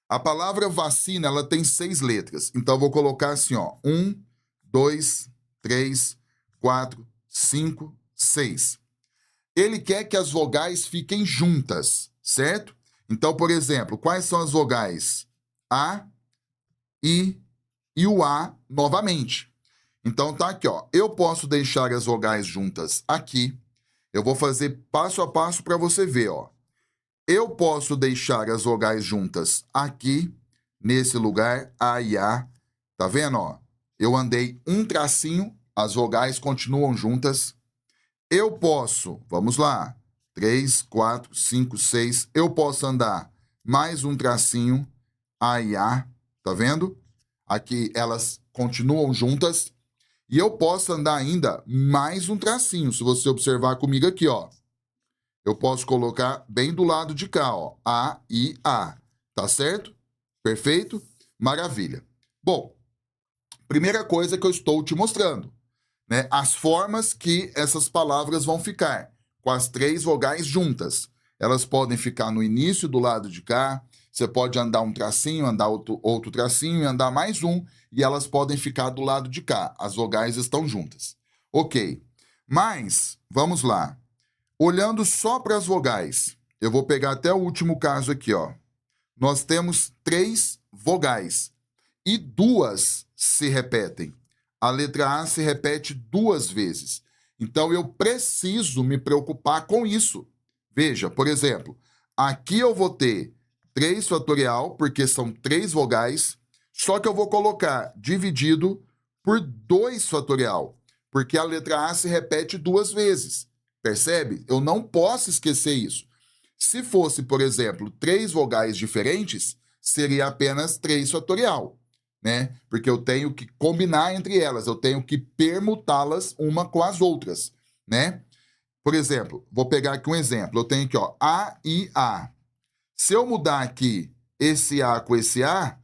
A palavra vacina, ela tem 6 letras. Então, eu vou colocar assim, ó, 1, 2, 3, 4, 5, 6. Ele quer que as vogais fiquem juntas, certo? Então, por exemplo, quais são as vogais? A, I e o A novamente. Então, tá aqui, ó. Eu posso deixar as vogais juntas aqui. Eu vou fazer passo a passo para você ver, ó. Eu posso deixar as vogais juntas aqui, nesse lugar, A e A. Tá vendo, ó? Eu andei um tracinho, as vogais continuam juntas. Eu posso, vamos lá, 3, 4, 5, 6. Eu posso andar mais um tracinho, A e A, tá vendo? Aqui elas continuam juntas. E eu posso andar ainda mais um tracinho, se você observar comigo aqui, ó. Eu posso colocar bem do lado de cá, ó, A, I, A, tá certo? Perfeito? Maravilha. Bom, primeira coisa que eu estou te mostrando, né? As formas que essas palavras vão ficar, com as 3 vogais juntas. Elas podem ficar no início do lado de cá, você pode andar um tracinho, andar outro tracinho e andar mais um, e elas podem ficar do lado de cá. As vogais estão juntas. Ok. Mas, vamos lá. Olhando só para as vogais, eu vou pegar até o último caso aqui, ó. Nós temos 3 vogais e 2 se repetem. A letra A se repete 2 vezes. Então, eu preciso me preocupar com isso. Veja, por exemplo, aqui eu vou ter 3 fatorial, porque são 3 vogais, só que eu vou colocar dividido por 2 fatorial, porque a letra A se repete 2 vezes. Percebe? Eu não posso esquecer isso. Se fosse, por exemplo, 3 vogais diferentes, seria apenas 3 fatorial, né? Porque eu tenho que combinar entre elas, eu tenho que permutá-las uma com as outras, né? Por exemplo, vou pegar aqui um exemplo. Eu tenho aqui, ó, A e A. Se eu mudar aqui esse A com esse A,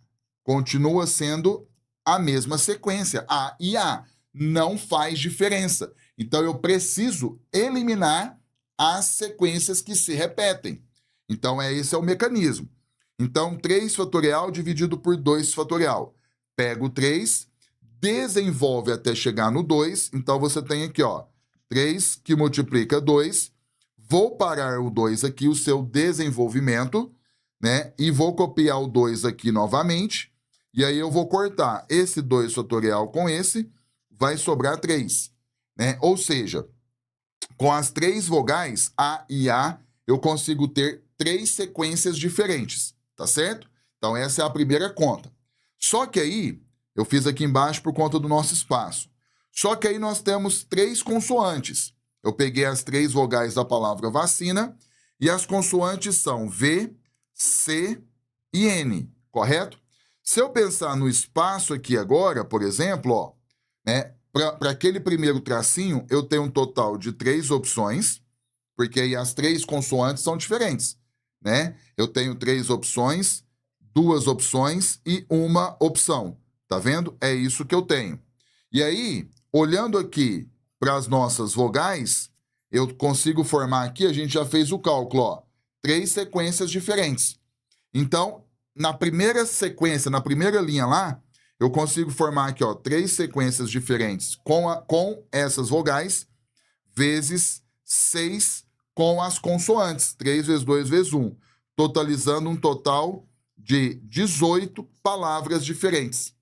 continua sendo a mesma sequência, A e A. Não faz diferença. Então, eu preciso eliminar as sequências que se repetem. Então, esse é o mecanismo. Então, 3 fatorial dividido por 2 fatorial. Pega o 3, desenvolve até chegar no 2. Então, você tem aqui, ó, 3 que multiplica 2. Vou parar o 2 aqui, o seu desenvolvimento, né? E vou copiar o 2 aqui novamente. E aí eu vou cortar esse 2 fatorial com esse, vai sobrar 3. Né? Ou seja, com as 3 vogais, A e A, eu consigo ter 3 sequências diferentes, tá certo? Então, essa é a primeira conta. Só que aí, eu fiz aqui embaixo por conta do nosso espaço. Só que aí nós temos 3 consoantes. Eu peguei as 3 vogais da palavra vacina e as consoantes são V, C e N, correto? Se eu pensar no espaço aqui agora, por exemplo, ó, né? Para aquele primeiro tracinho, eu tenho um total de 3 opções, porque aí as 3 consoantes são diferentes, né? Eu tenho 3 opções, 2 opções e uma opção. Tá vendo? É isso que eu tenho. E aí, olhando aqui para as nossas vogais, eu consigo formar aqui, a gente já fez o cálculo, ó, 3 sequências diferentes. Então, na primeira sequência, na primeira linha lá, eu consigo formar aqui, ó, 3 sequências diferentes com essas vogais, vezes 6 com as consoantes. 3 vezes 2 vezes 1. Totalizando um total de 18 palavras diferentes.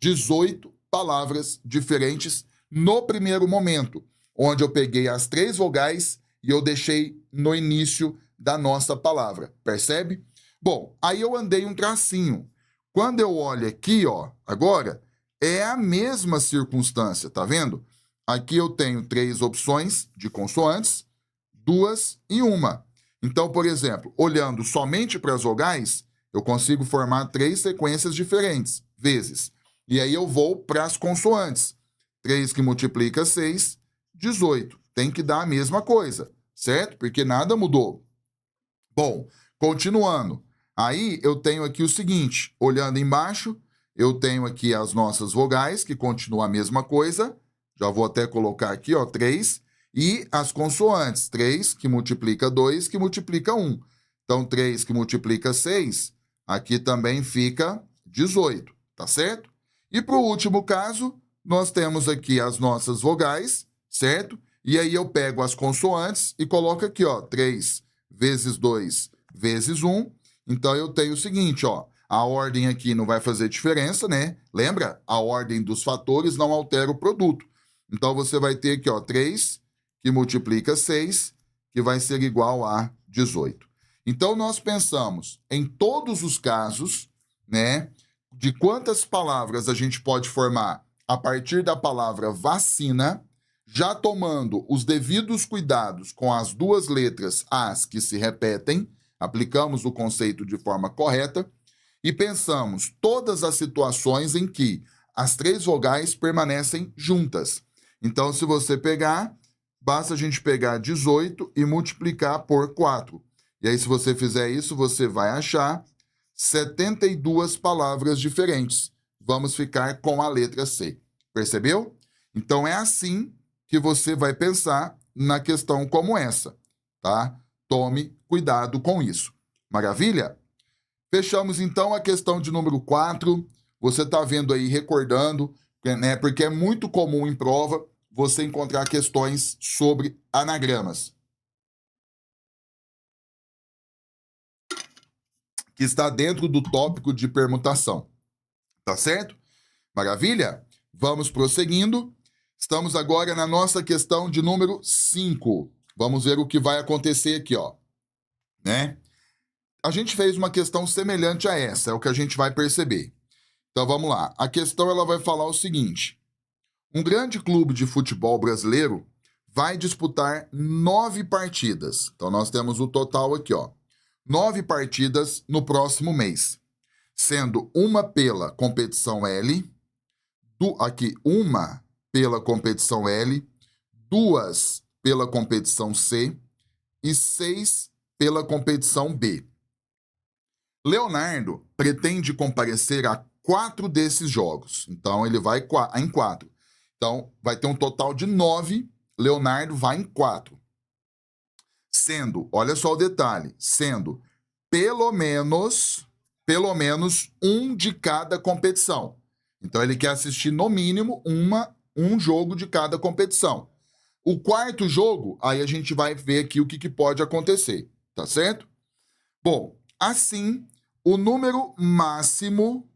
18 palavras diferentes no primeiro momento, onde eu peguei as 3 vogais e eu deixei no início da nossa palavra. Percebe? Bom, aí eu andei um tracinho. Quando eu olho aqui, ó, agora, é a mesma circunstância, tá vendo? Aqui eu tenho 3 opções de consoantes, 2 e 1. Então, por exemplo, olhando somente para as vogais, eu consigo formar 3 sequências diferentes, vezes. E aí eu vou para as consoantes. 3 que multiplica 6, 18. Tem que dar a mesma coisa, certo? Porque nada mudou. Bom, continuando. Aí eu tenho aqui o seguinte, olhando embaixo, eu tenho aqui as nossas vogais, que continuam a mesma coisa. Já vou até colocar aqui, ó, 3. E as consoantes, 3 que multiplica 2, que multiplica 1. Então, 3 que multiplica 6, aqui também fica 18, tá certo? E para o último caso, nós temos aqui as nossas vogais, certo? E aí eu pego as consoantes e coloco aqui, ó, 3 vezes 2 vezes 1. Então, eu tenho o seguinte, ó, a ordem aqui não vai fazer diferença, né? Lembra? A ordem dos fatores não altera o produto. Então, você vai ter aqui, ó, 3 que multiplica 6, que vai ser igual a 18. Então, nós pensamos em todos os casos, né, de quantas palavras a gente pode formar a partir da palavra vacina, já tomando os devidos cuidados com as 2 letras As que se repetem, aplicamos o conceito de forma correta e pensamos todas as situações em que as 3 vogais permanecem juntas. Então, se você pegar, basta a gente pegar 18 e multiplicar por 4. E aí, se você fizer isso, você vai achar 72 palavras diferentes. Vamos ficar com a letra C. Percebeu? Então, é assim que você vai pensar na questão como essa, tá? Tome cuidado com isso. Maravilha? Fechamos, então, a questão de número 4. Você está vendo aí, recordando, né? Porque é muito comum em prova você encontrar questões sobre anagramas. Que está dentro do tópico de permutação. Tá certo? Maravilha? Vamos prosseguindo. Estamos agora na nossa questão de número 5. Vamos ver o que vai acontecer aqui, ó. Né? A gente fez uma questão semelhante a essa, é o que a gente vai perceber. Então vamos lá. A questão ela vai falar o seguinte: um grande clube de futebol brasileiro vai disputar 9 partidas. Então nós temos o total aqui, ó. 9 partidas no próximo mês, sendo uma pela competição L, uma pela competição L, 2 pela competição C e 6 pela competição B. Leonardo pretende comparecer a 4 desses jogos. Então, ele vai em 4. Então, vai ter um total de 9. Leonardo vai em 4. Sendo, olha só o detalhe, sendo pelo menos um de cada competição. Então, ele quer assistir, no mínimo, um jogo de cada competição. O 4º jogo, aí a gente vai ver aqui o que pode acontecer, tá certo? Bom, assim, o número máximo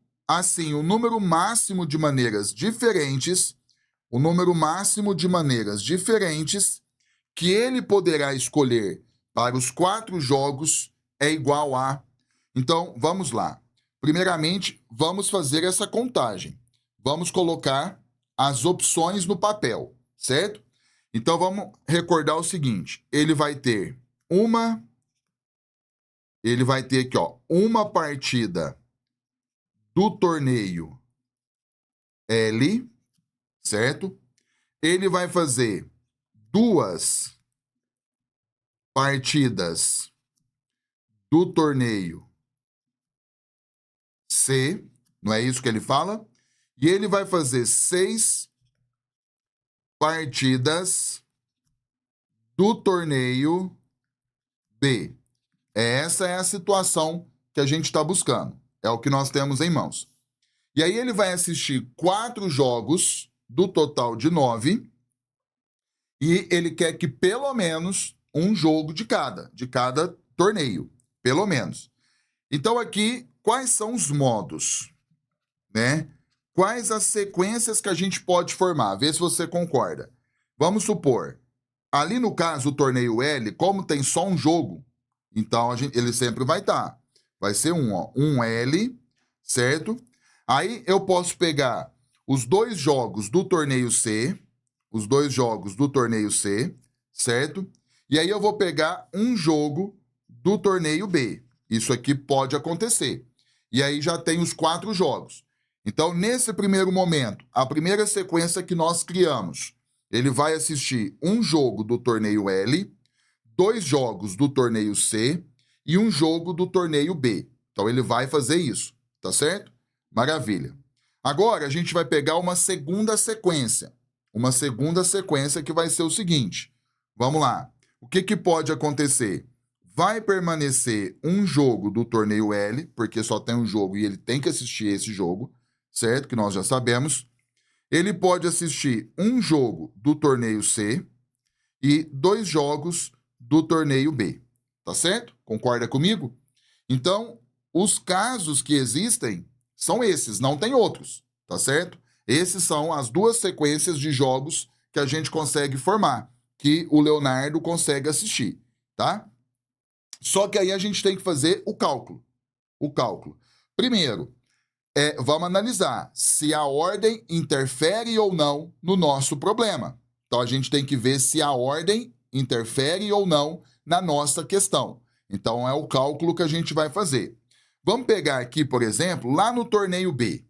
de maneiras diferentes, que ele poderá escolher para os 4 jogos é igual a... Então, vamos lá. Primeiramente, vamos fazer essa contagem. Vamos colocar as opções no papel, certo? Então, vamos recordar o seguinte. Ele vai ter aqui, ó, uma partida do torneio L, certo? Ele vai fazer 2 partidas do torneio C, não é isso que ele fala? E ele vai fazer 6 partidas do torneio B. Essa é a situação que a gente está buscando. É o que nós temos em mãos. E aí ele vai assistir 4 jogos do total de 9 e ele quer que pelo menos um jogo de cada torneio, pelo menos. Então aqui, quais são os modos, né? Quais as sequências que a gente pode formar? Vê se você concorda. Vamos supor, ali no caso, o torneio L, como tem só um jogo, então ele sempre vai estar. Vai ser um L, certo? Aí eu posso pegar os 2 jogos do torneio C, certo? E aí eu vou pegar um jogo do torneio B. Isso aqui pode acontecer. E aí já tem os 4 jogos. Então, nesse primeiro momento, a primeira sequência que nós criamos, ele vai assistir um jogo do torneio L, 2 jogos do torneio C e um jogo do torneio B. Então, ele vai fazer isso, tá certo? Maravilha. Agora, a gente vai pegar uma segunda sequência. Uma segunda sequência que vai ser o seguinte. Vamos lá. O que pode acontecer? Vai permanecer um jogo do torneio L, porque só tem um jogo e ele tem que assistir esse jogo, certo? Que nós já sabemos. Ele pode assistir um jogo do torneio C e 2 jogos do torneio B. Tá certo? Concorda comigo? Então, os casos que existem são esses, não tem outros, tá certo? Esses são as 2 sequências de jogos que a gente consegue formar, que o Leonardo consegue assistir, tá? Só que aí a gente tem que fazer o cálculo. Primeiro, vamos analisar se a ordem interfere ou não no nosso problema. Então, a gente tem que ver se a ordem interfere ou não na nossa questão. Então, é o cálculo que a gente vai fazer. Vamos pegar aqui, por exemplo, lá no torneio B.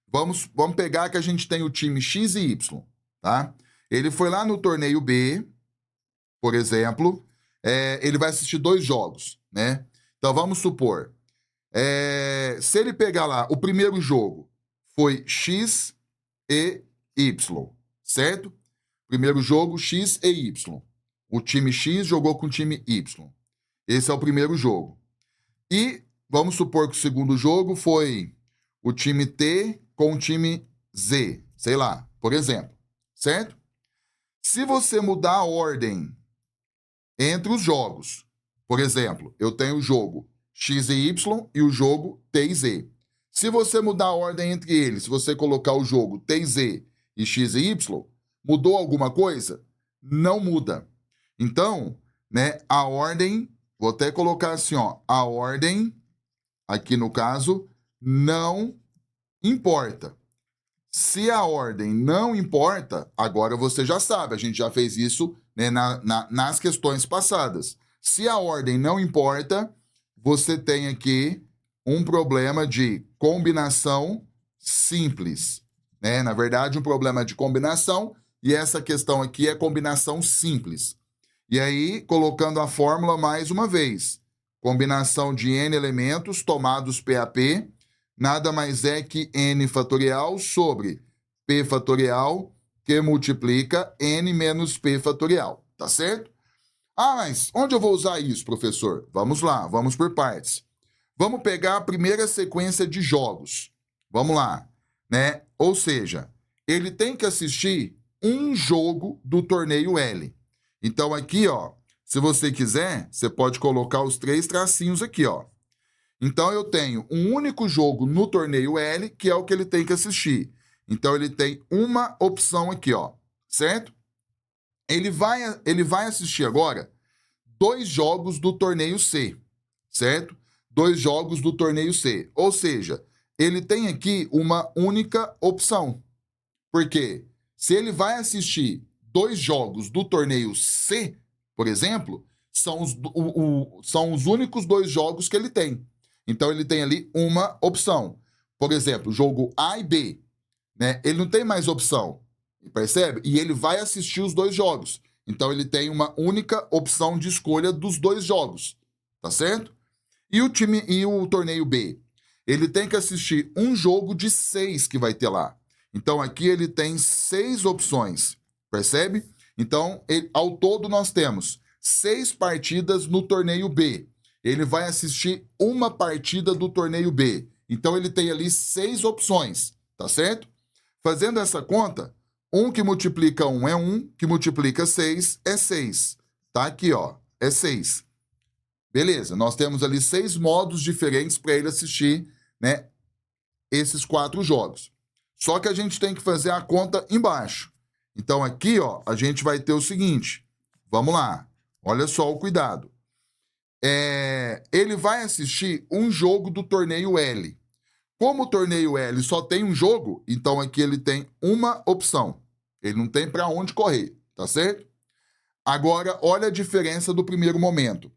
Vamos pegar que a gente tem o time X e Y, tá? Ele foi lá no torneio B, por exemplo, ele vai assistir 2 jogos, né? Então, vamos supor, se ele pegar lá, o primeiro jogo foi X e Y, certo? Primeiro jogo, X e Y. O time X jogou com o time Y. Esse é o primeiro jogo. E vamos supor que o segundo jogo foi o time T com o time Z, sei lá, por exemplo, certo? Se você mudar a ordem entre os jogos, por exemplo, eu tenho o jogo X e Y e o jogo T e Z. Se você mudar a ordem entre eles, se você colocar o jogo T e Z e X e Y, mudou alguma coisa? Não muda. Então, né, a ordem, vou até colocar assim, ó, a ordem, aqui no caso, não importa. Se a ordem não importa, agora você já sabe, a gente já fez isso, né, nas questões passadas. Se a ordem não importa, você tem aqui um problema de combinação simples, né? Na verdade, um problema de combinação, e essa questão aqui é combinação simples. E aí, colocando a fórmula mais uma vez, combinação de n elementos tomados PAP, nada mais é que n fatorial sobre p fatorial, que multiplica n menos p fatorial, tá certo? Ah, mas onde eu vou usar isso, professor? Vamos lá, vamos por partes. Vamos pegar a primeira sequência de jogos. Vamos lá, né? Ou seja, ele tem que assistir um jogo do torneio L. Então aqui, ó, se você quiser, você pode colocar os 3 tracinhos aqui, ó. Então eu tenho um único jogo no torneio L, que é o que ele tem que assistir. Então ele tem uma opção aqui, ó, certo? Ele vai assistir agora 2 jogos do torneio C, certo? 2 jogos do torneio C. Ou seja, ele tem aqui uma única opção. Por quê? Se ele vai assistir 2 jogos do torneio C, por exemplo, são os únicos 2 jogos que ele tem. Então, ele tem ali uma opção. Por exemplo, jogo A e B, né? Ele não tem mais opção, percebe? E ele vai assistir os 2 jogos. Então, ele tem uma única opção de escolha dos 2 jogos, tá certo? E o torneio B? Ele tem que assistir um jogo de 6 que vai ter lá. Então, aqui ele tem 6 opções, percebe? Então, ao todo, nós temos 6 partidas no torneio B. Ele vai assistir uma partida do torneio B. Então, ele tem ali 6 opções, tá certo? Fazendo essa conta, 1 que multiplica 1 é 1, que multiplica 6 é 6. Tá aqui, ó, é 6. Beleza, nós temos ali 6 modos diferentes para ele assistir, né, esses 4 jogos. Só que a gente tem que fazer a conta embaixo. Então, aqui, ó, a gente vai ter o seguinte. Vamos lá. Olha só o cuidado. Ele vai assistir um jogo do torneio L. Como o torneio L só tem um jogo, então aqui ele tem uma opção. Ele não tem para onde correr, tá certo? Agora, olha a diferença do primeiro momento.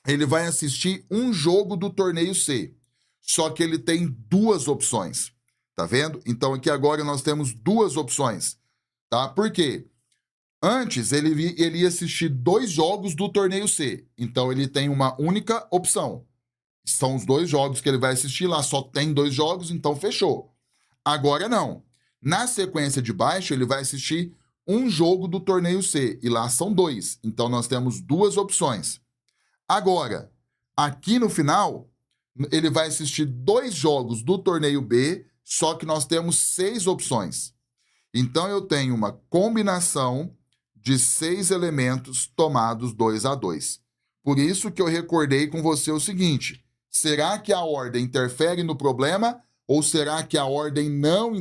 Ele vai assistir um jogo do torneio C. Só que ele tem 2 opções. Tá vendo? Então, aqui agora nós temos 2 opções, tá? Por quê? Antes, ele ia assistir 2 jogos do torneio C. Então, ele tem uma única opção. São os 2 jogos que ele vai assistir lá. Só tem 2 jogos, então fechou. Agora, não. Na sequência de baixo, ele vai assistir um jogo do torneio C. E lá são 2. Então, nós temos 2 opções. Agora, aqui no final, ele vai assistir 2 jogos do torneio B, só que nós temos 6 opções. Então, eu tenho uma combinação de 6 elementos tomados 2 a 2. Por isso que eu recordei com você o seguinte: será que a ordem interfere no problema ou será que a ordem não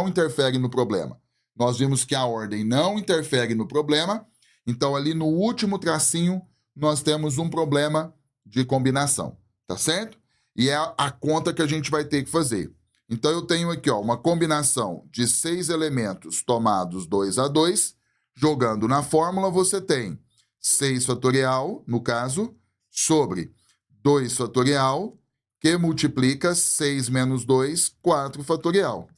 interfere no problema? Nós vimos que a ordem não interfere no problema, então ali no último tracinho nós temos um problema de combinação, tá certo? E é a conta que a gente vai ter que fazer. Então, eu tenho aqui, ó, uma combinação de 6 elementos tomados 2 a 2. Jogando na fórmula, você tem 6 fatorial, no caso, sobre 2 fatorial, que multiplica 6 menos 2, 4 fatorial.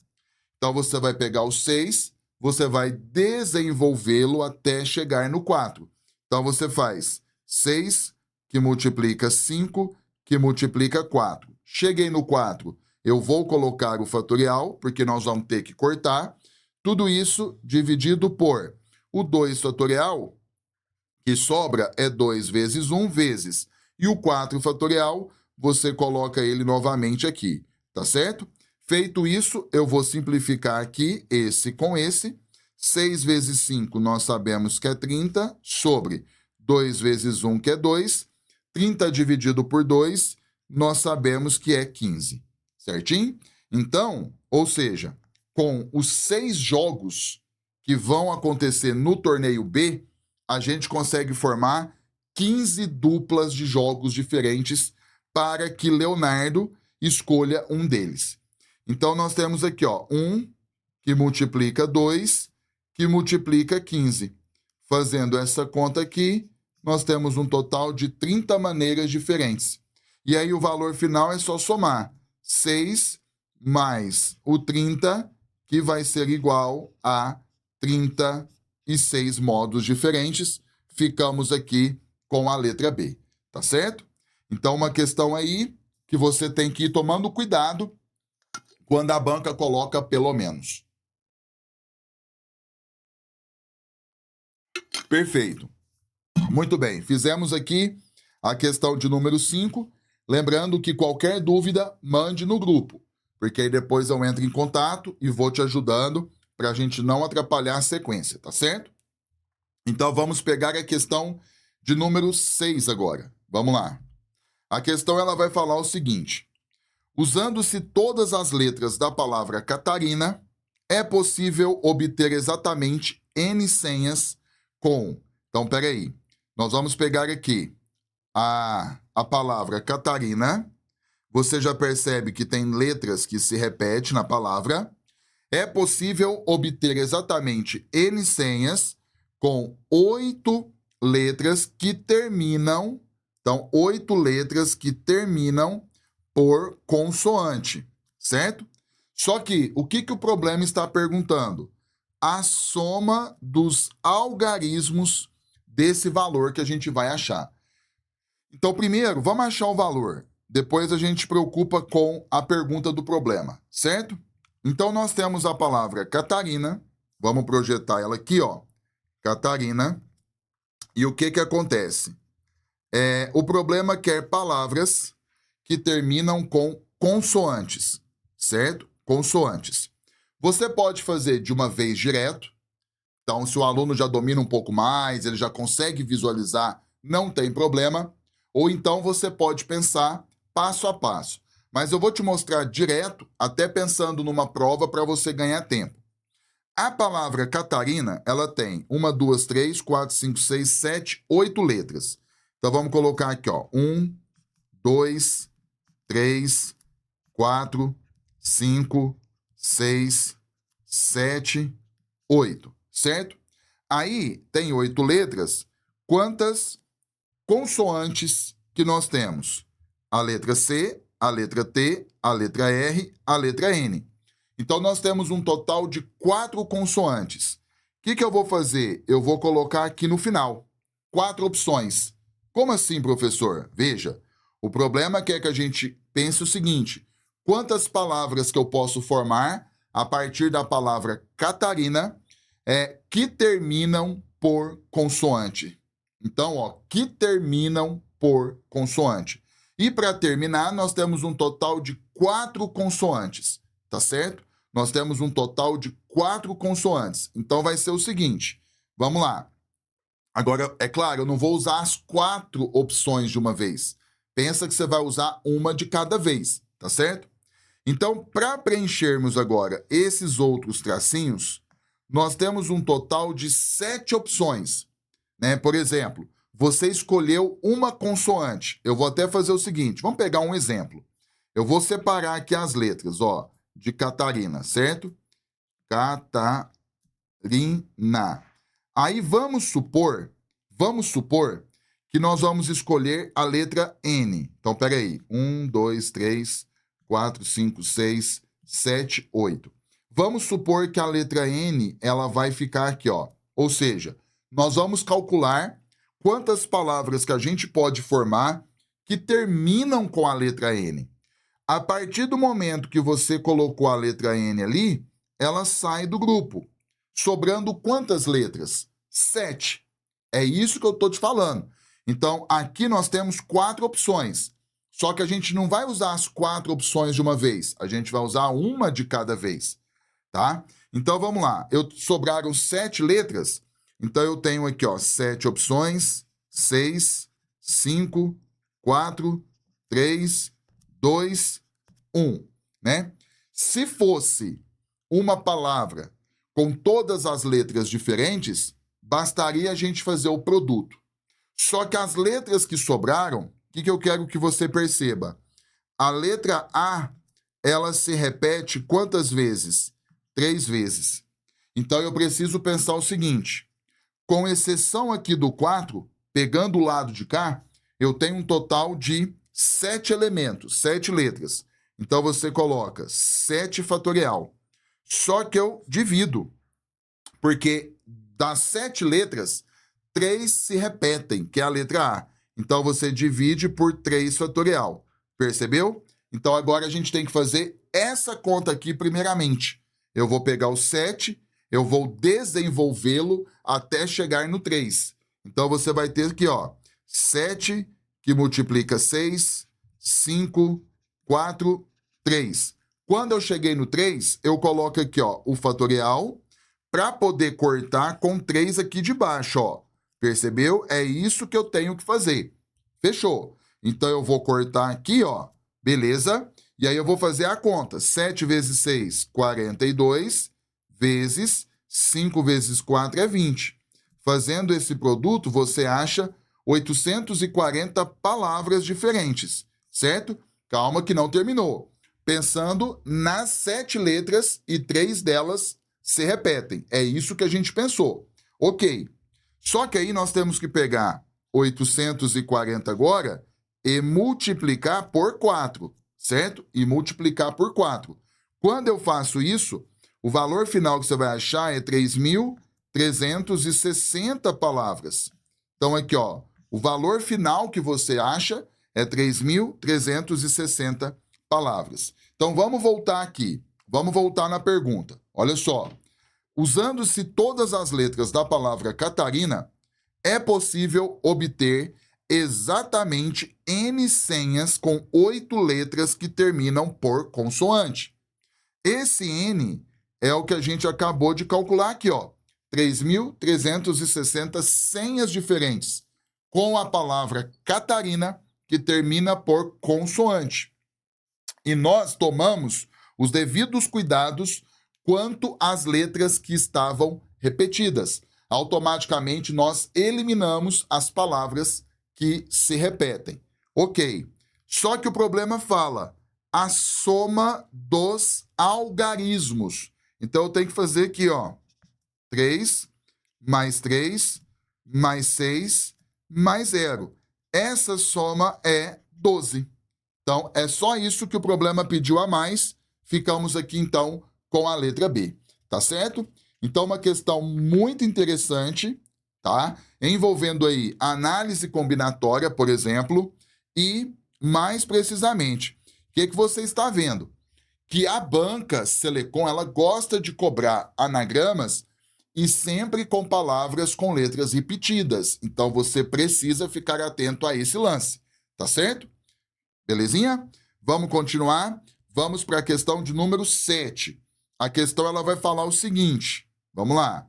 Então, você vai pegar o 6, você vai desenvolvê-lo até chegar no 4. Então, você faz 6 que multiplica 5, que multiplica 4. Cheguei no 4, eu vou colocar o fatorial, porque nós vamos ter que cortar. Tudo isso dividido por o 2 fatorial, que sobra é 2 vezes 1 vezes. E o 4 fatorial, você coloca ele novamente aqui, tá certo? Feito isso, eu vou simplificar aqui esse com esse. 6 vezes 5 nós sabemos que é 30, sobre 2 vezes 1, que é 2. 30 dividido por 2, nós sabemos que é 15, certinho? Então, ou seja, com os 6 jogos que vão acontecer no torneio B, a gente consegue formar 15 duplas de jogos diferentes para que Leonardo escolha um deles. Então, nós temos aqui, ó, 1 que multiplica 2, que multiplica 15. Fazendo essa conta aqui, nós temos um total de 30 maneiras diferentes. E aí o valor final é só somar 6 mais o 30, que vai ser igual a 36 modos diferentes. Ficamos aqui com a letra B, tá certo? Então, uma questão aí que você tem que ir tomando cuidado quando a banca coloca pelo menos. Perfeito. Muito bem, fizemos aqui a questão de número 5. Lembrando que qualquer dúvida, mande no grupo, porque aí depois eu entro em contato e vou te ajudando para a gente não atrapalhar a sequência, tá certo? Então vamos pegar a questão de número 6 agora. Vamos lá. A questão ela vai falar o seguinte: usando-se todas as letras da palavra Catarina, é possível obter exatamente N senhas com... Então, peraí. Nós vamos pegar aqui a palavra Catarina. Você já percebe que tem letras que se repetem na palavra. É possível obter exatamente N senhas com 8 letras que terminam... Então, 8 letras que terminam por consoante, certo? Só que, o que o problema está perguntando? A soma dos algarismos desse valor que a gente vai achar. Então, primeiro, vamos achar o valor. Depois a gente se preocupa com a pergunta do problema, certo? Então, nós temos a palavra Catarina. Vamos projetar ela aqui, ó. Catarina. E o que acontece? O problema quer palavras que terminam com consoantes, certo? Consoantes. Você pode fazer de uma vez direto. Então, se o aluno já domina um pouco mais, ele já consegue visualizar, não tem problema. Ou então você pode pensar passo a passo. Mas eu vou te mostrar direto, até pensando numa prova para você ganhar tempo. A palavra Catarina, ela tem 1, 2, 3, 4, 5, 6, 7, 8 letras. Então, vamos colocar aqui, ó. 1, 2, 3, 4, 5, 6, 7, 8, certo? Aí, tem 8 letras. Quantas consoantes que nós temos? A letra C, a letra T, a letra R, a letra N. Então, nós temos um total de 4 consoantes. O que eu vou fazer? Eu vou colocar aqui no final 4 opções. Como assim, professor? Veja, o problema é que a gente pense o seguinte: quantas palavras que eu posso formar a partir da palavra Catarina que terminam por consoante? Então, ó, que terminam por consoante. E para terminar, nós temos um total de 4 consoantes, tá certo? Nós temos um total de 4 consoantes. Então, vai ser o seguinte, vamos lá. Agora, é claro, eu não vou usar as 4 opções de uma vez. Pensa que você vai usar uma de cada vez, tá certo? Então, para preenchermos agora esses outros tracinhos, nós temos um total de 7 opções, né? Por exemplo, você escolheu uma consoante. Eu vou até fazer o seguinte, vamos pegar um exemplo. Eu vou separar aqui as letras, ó, de Catarina, certo? Catarina. Aí vamos supor que nós vamos escolher a letra N. Então, peraí. 1, 2, 3, 4, 5, 6, 7, 8. Vamos supor que a letra N ela vai ficar aqui, ó. Ou seja, nós vamos calcular quantas palavras que a gente pode formar que terminam com a letra N. A partir do momento que você colocou a letra N ali, ela sai do grupo. Sobrando quantas letras? 7. É isso que eu estou te falando. Então, aqui nós temos 4 opções. Só que a gente não vai usar as 4 opções de uma vez. A gente vai usar uma de cada vez, tá? Então, vamos lá. Sobraram 7 letras. Então, eu tenho aqui, ó, 7 opções. 6, 5, 4, 3, 2, 1, né? Se fosse uma palavra com todas as letras diferentes, bastaria a gente fazer o produto. Só que as letras que sobraram, o que eu quero que você perceba? A letra A, ela se repete quantas vezes? 3 vezes. Então, eu preciso pensar o seguinte, com exceção aqui do 4, pegando o lado de cá, eu tenho um total de 7 elementos, 7 letras. Então, você coloca 7 fatorial. Só que eu divido, porque das 7 letras, 3 se repetem, que é a letra A. Então, você divide por 3 fatorial. Percebeu? Então, agora a gente tem que fazer essa conta aqui primeiramente. Eu vou pegar o 7, eu vou desenvolvê-lo até chegar no 3. Então, você vai ter aqui, ó, 7 que multiplica 6, 5, 4, 3. Quando eu cheguei no 3, eu coloco aqui, ó, o fatorial para poder cortar com 3 aqui de baixo, ó. Percebeu? É isso que eu tenho que fazer. Fechou? Então, eu vou cortar aqui, ó. Beleza? E aí, eu vou fazer a conta. 7 vezes 6, 42, vezes 5 vezes 4 é 20. Fazendo esse produto, você acha 840 palavras diferentes, certo? Calma que não terminou. Pensando nas 7 letras e 3 delas se repetem. É isso que a gente pensou. Ok. Só que aí nós temos que pegar 840 agora e multiplicar por 4, certo? E multiplicar por 4. Quando eu faço isso, o valor final que você vai achar é 3.360 palavras. Então, aqui, ó, o valor final que você acha é 3.360 palavras. Então, vamos voltar aqui. Vamos voltar na pergunta. Olha só. Usando-se todas as letras da palavra Catarina, é possível obter exatamente N senhas com 8 letras que terminam por consoante. Esse N é o que a gente acabou de calcular aqui, ó. 3.360 senhas diferentes com a palavra Catarina, que termina por consoante. E nós tomamos os devidos cuidados quanto às letras que estavam repetidas. Automaticamente, nós eliminamos as palavras que se repetem. Ok. Só que o problema fala a soma dos algarismos. Então, eu tenho que fazer aqui, ó. 3, mais 3, mais 6, mais 0. Essa soma é 12. Então, é só isso que o problema pediu a mais. Ficamos aqui, então, com a letra B, tá certo? Então, uma questão muito interessante, tá? Envolvendo aí análise combinatória, por exemplo, e, mais precisamente, o que você está vendo? Que a banca Selecom, ela gosta de cobrar anagramas e sempre com palavras com letras repetidas. Então, você precisa ficar atento a esse lance, tá certo? Belezinha? Vamos continuar? Vamos para a questão de número 7. A questão ela vai falar o seguinte. Vamos lá.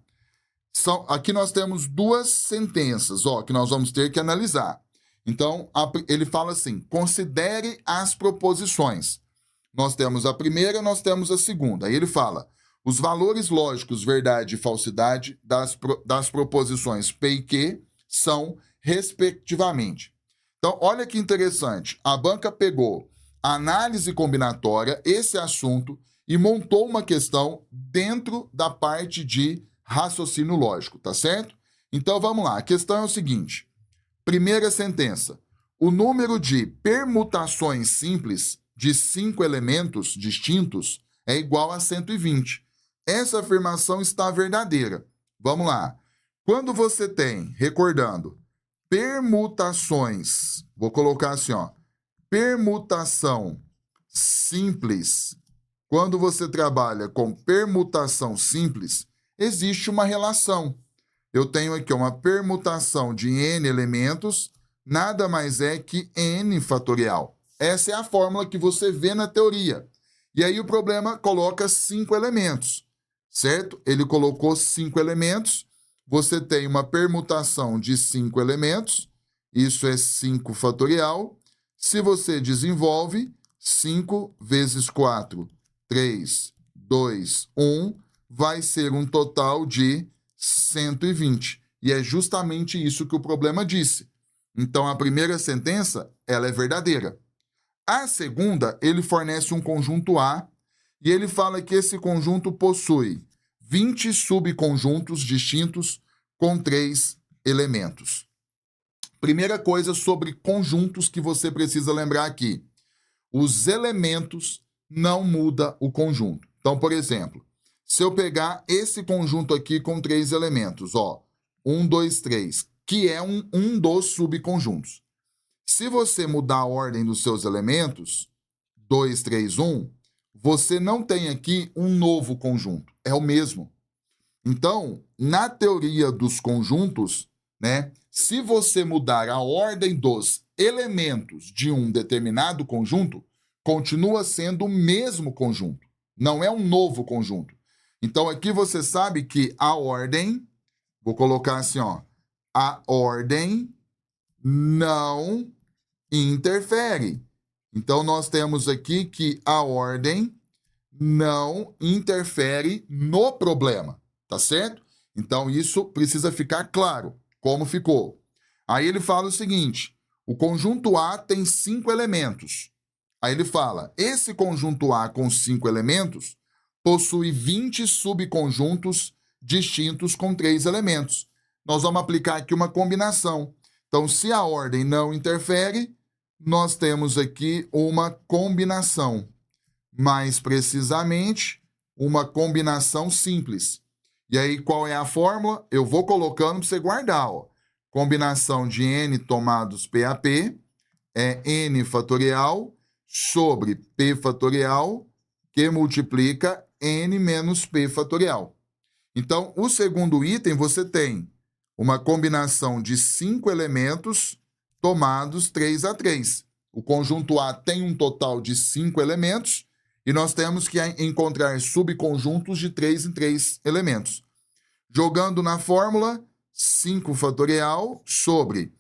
Aqui nós temos 2 sentenças, ó, que nós vamos ter que analisar. Então, ele fala assim, considere as proposições. Nós temos a primeira, nós temos a segunda. Aí ele fala, os valores lógicos verdade e falsidade das proposições P e Q são, respectivamente. Então, olha que interessante. A banca pegou a análise combinatória, esse assunto, e montou uma questão dentro da parte de raciocínio lógico, tá certo? Então, vamos lá. A questão é o seguinte. Primeira sentença. O número de permutações simples de 5 elementos distintos é igual a 120. Essa afirmação está verdadeira. Vamos lá. Quando você tem, recordando, permutações, vou colocar assim, ó, permutação simples. Quando você trabalha com permutação simples, existe uma relação. Eu tenho aqui uma permutação de n elementos, nada mais é que n fatorial. Essa é a fórmula que você vê na teoria. E aí o problema coloca 5 elementos, certo? Ele colocou 5 elementos, você tem uma permutação de 5 elementos, isso é 5 fatorial. Se você desenvolve, 5 vezes 4, 3, 2, 1, vai ser um total de 120. E é justamente isso que o problema disse. Então, a primeira sentença, ela é verdadeira. A segunda, ele fornece um conjunto A, e ele fala que esse conjunto possui 20 subconjuntos distintos com 3 elementos. Primeira coisa sobre conjuntos que você precisa lembrar aqui. Os elementos não mudam o conjunto. Então, por exemplo, se eu pegar esse conjunto aqui com 3 elementos, ó, 1, 2, 3, que é um dos subconjuntos. Se você mudar a ordem dos seus elementos, 2, 3, 1, você não tem aqui um novo conjunto, é o mesmo. Então, na teoria dos conjuntos, né, se você mudar a ordem dos elementos de um determinado conjunto, continua sendo o mesmo conjunto, não é um novo conjunto. Então, aqui você sabe que a ordem, vou colocar assim, ó, a ordem não interfere. Então, nós temos aqui que a ordem não interfere no problema, tá certo? Então, isso precisa ficar claro, como ficou. Aí ele fala o seguinte, o conjunto A tem 5 elementos. Aí ele fala, esse conjunto A com 5 elementos possui 20 subconjuntos distintos com 3 elementos. Nós vamos aplicar aqui uma combinação. Então, se a ordem não interfere, nós temos aqui uma combinação. Mais precisamente, uma combinação simples. E aí, qual é a fórmula? Eu vou colocando para você guardar. Ó. Combinação de n tomados PAP é n fatorial sobre p fatorial que multiplica n menos p fatorial. Então, o segundo item, você tem uma combinação de 5 elementos tomados 3 a 3. O conjunto A tem um total de 5 elementos e nós temos que encontrar subconjuntos de 3 em 3 elementos. Jogando na fórmula, 5 fatorial sobre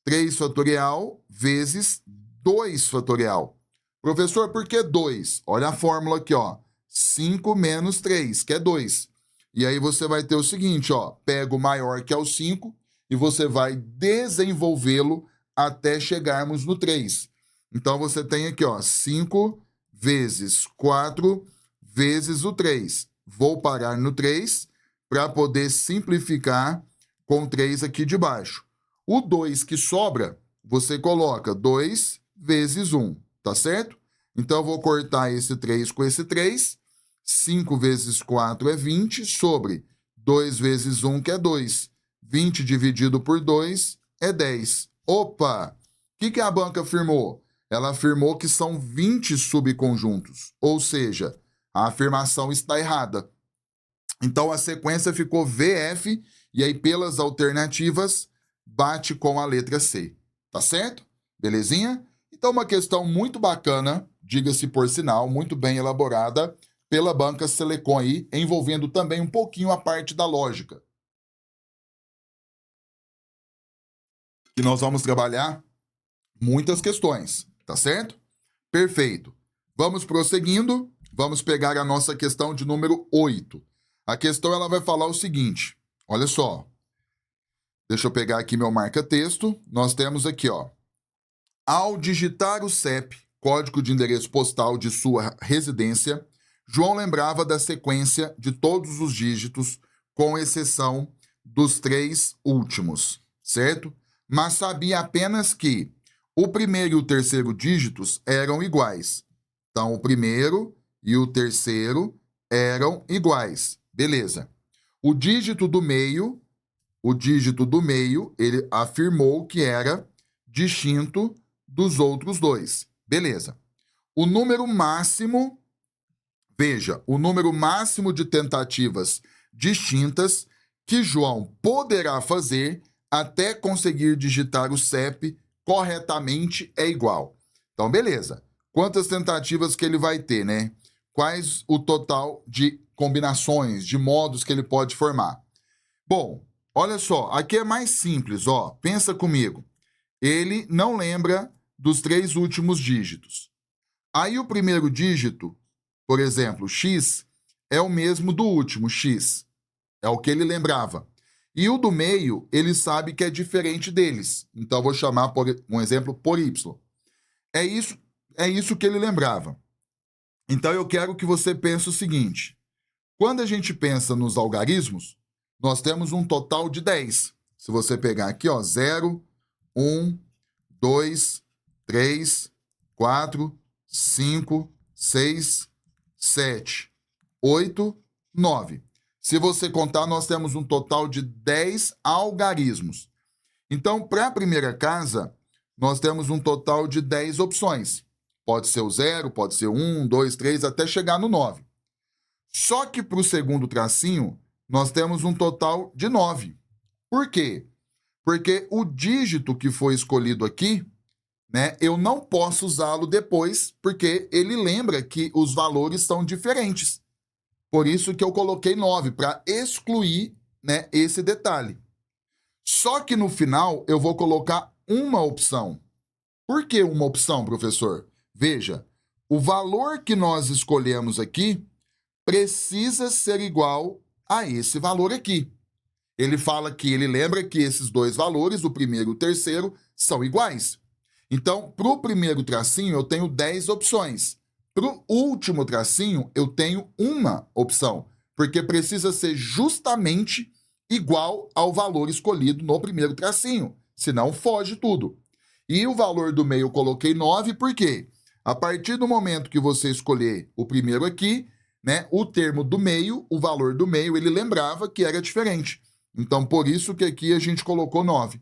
3 fatorial vezes 2 fatorial. Professor, por que 2? Olha a fórmula aqui, ó. 5 menos 3, que é 2. E aí você vai ter o seguinte, ó. Pega o maior, que é o 5, e você vai desenvolvê-lo até chegarmos no 3. Então, você tem aqui, ó, 5 vezes 4 vezes o 3. Vou parar no 3 para poder simplificar com 3 aqui de baixo. O 2 que sobra, você coloca 2 vezes 1, tá certo? Então, eu vou cortar esse 3 com esse 3. 5 vezes 4 é 20, sobre 2 vezes 1, que é 2. 20 dividido por 2 é 10. Opa! O que a banca afirmou? Ela afirmou que são 20 subconjuntos, ou seja, a afirmação está errada. Então, a sequência ficou VF, e aí, pelas alternativas, bate com a letra C. Tá certo? Belezinha? Então, uma questão muito bacana, diga-se por sinal, muito bem elaborada, pela banca Selecon aí, envolvendo também um pouquinho a parte da lógica. E nós vamos trabalhar muitas questões, tá certo? Perfeito. Vamos prosseguindo, vamos pegar a nossa questão de número 8. A questão ela vai falar o seguinte, olha só. Deixa eu pegar aqui meu marca-texto. Nós temos aqui, ó. Ao digitar o CEP, código de endereço postal de sua residência, João lembrava da sequência de todos os dígitos, com exceção dos 3 últimos, certo? mas sabia apenas que o primeiro e o terceiro dígitos eram iguais. Então, o primeiro e o terceiro eram iguais. Beleza. O dígito do meio, ele afirmou que era distinto dos outros dois. Beleza. O número máximo, veja, o número máximo de tentativas distintas que João poderá fazer até conseguir digitar o CEP corretamente é igual. Então, beleza. Quantas tentativas que ele vai ter, né? Quais o total de combinações, de modos que ele pode formar? Bom, olha só, aqui é mais simples, ó. Pensa comigo. Ele não lembra dos 3 últimos dígitos. Aí o primeiro dígito, por exemplo, x, é o mesmo do último, x. É o que ele lembrava. E o do meio, ele sabe que é diferente deles. Então, vou chamar, por um exemplo, por y. É isso que ele lembrava. Então, eu quero que você pense o seguinte. Quando a gente pensa nos algarismos, nós temos um total de 10. Se você pegar aqui, ó, 0, 1, 2, 3, 4, 5, 6, 7, 8, 9. Se você contar, nós temos um total de 10 algarismos. Então, para a primeira casa, nós temos um total de 10 opções. Pode ser o 0, pode ser 1, 2, 3, até chegar no 9. Só que para o segundo tracinho, nós temos um total de 9. Por quê? Porque o dígito que foi escolhido aqui, né, eu não posso usá-lo depois, porque ele lembra que os valores são diferentes. Por isso que eu coloquei 9, para excluir, né, esse detalhe. Só que no final eu vou colocar uma opção. Por que uma opção, professor? Veja, o valor que nós escolhemos aqui precisa ser igual a esse valor aqui. Ele fala que ele lembra que esses dois valores, o primeiro e o terceiro, são iguais. Então, para o primeiro tracinho, eu tenho 10 opções. Para o último tracinho, eu tenho uma opção, porque precisa ser justamente igual ao valor escolhido no primeiro tracinho, senão foge tudo. E o valor do meio eu coloquei 9, por quê? A partir do momento que você escolher o primeiro aqui, né, o termo do meio, o valor do meio, ele lembrava que era diferente. Então, por isso que aqui a gente colocou 9.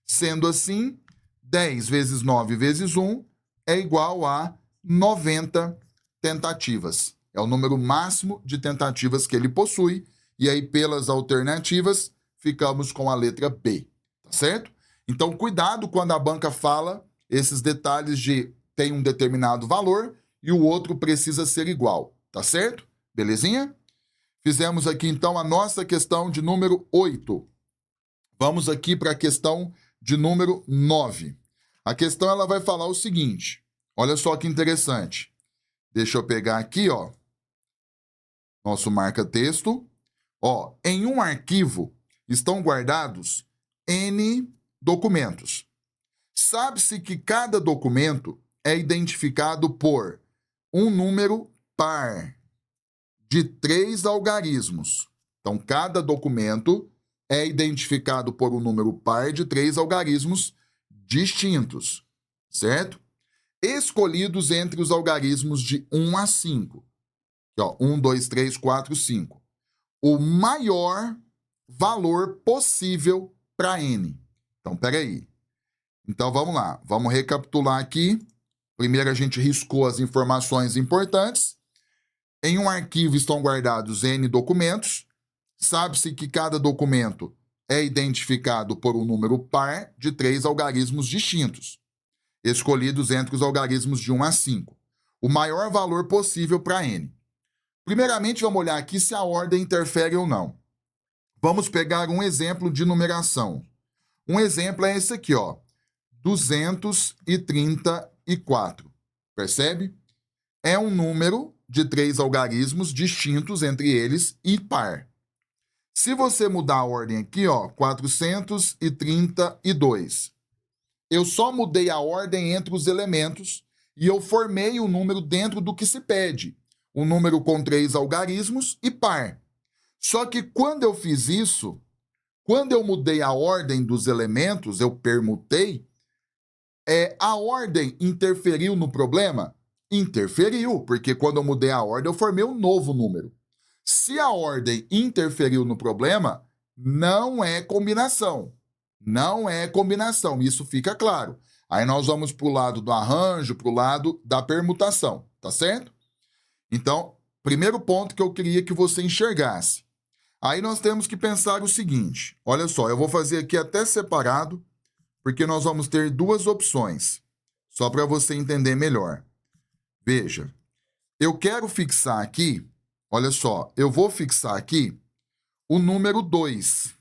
Sendo assim, 10 vezes 9 vezes 1 é igual a 90 tentativas. É o número máximo de tentativas que ele possui. E aí, pelas alternativas, ficamos com a letra B. Tá certo? Então, cuidado quando a banca fala esses detalhes de tem um determinado valor e o outro precisa ser igual. Tá certo? Belezinha? Fizemos aqui, então, a nossa questão de número 8. Vamos aqui para a questão de número 9. A questão ela vai falar o seguinte. Olha só que interessante. Deixa eu pegar aqui, ó. Nosso marca-texto. Ó, em um arquivo estão guardados N documentos. Sabe-se que cada documento é identificado por um número par de 3 algarismos. Então, cada documento é identificado por um número par de 3 algarismos distintos, certo? Escolhidos entre os algarismos de 1 a 5. Aqui, ó, 1, 2, 3, 4, 5. O maior valor possível para N. Então, peraí. Então, vamos lá. Vamos recapitular aqui. Primeiro, a gente riscou as informações importantes. Em um arquivo estão guardados N documentos. Sabe-se que cada documento é identificado por um número par de 3 algarismos distintos, escolhidos entre os algarismos de 1 a 5. O maior valor possível para N. Primeiramente, vamos olhar aqui se a ordem interfere ou não. Vamos pegar um exemplo de numeração. Um exemplo é esse aqui, ó. 234. Percebe? É um número de 3 algarismos distintos entre eles e par. Se você mudar a ordem aqui, ó, 432. Eu só mudei a ordem entre os elementos e eu formei o número dentro do que se pede. Um número com 3 algarismos e par. Só que quando eu fiz isso, Quando eu mudei a ordem dos elementos, eu permutei, a ordem interferiu no problema? Interferiu, porque quando eu mudei a ordem, eu formei um novo número. Se a ordem interferiu no problema, não é combinação. Não é combinação, isso fica claro. Aí nós vamos para o lado do arranjo, para o lado da permutação, tá certo? Então, primeiro ponto que eu queria que você enxergasse. Aí nós temos que pensar o seguinte, olha só, eu vou fazer aqui até separado, porque nós vamos ter duas opções, só para você entender melhor. Veja, eu quero fixar aqui, olha só, eu vou fixar aqui o número 2,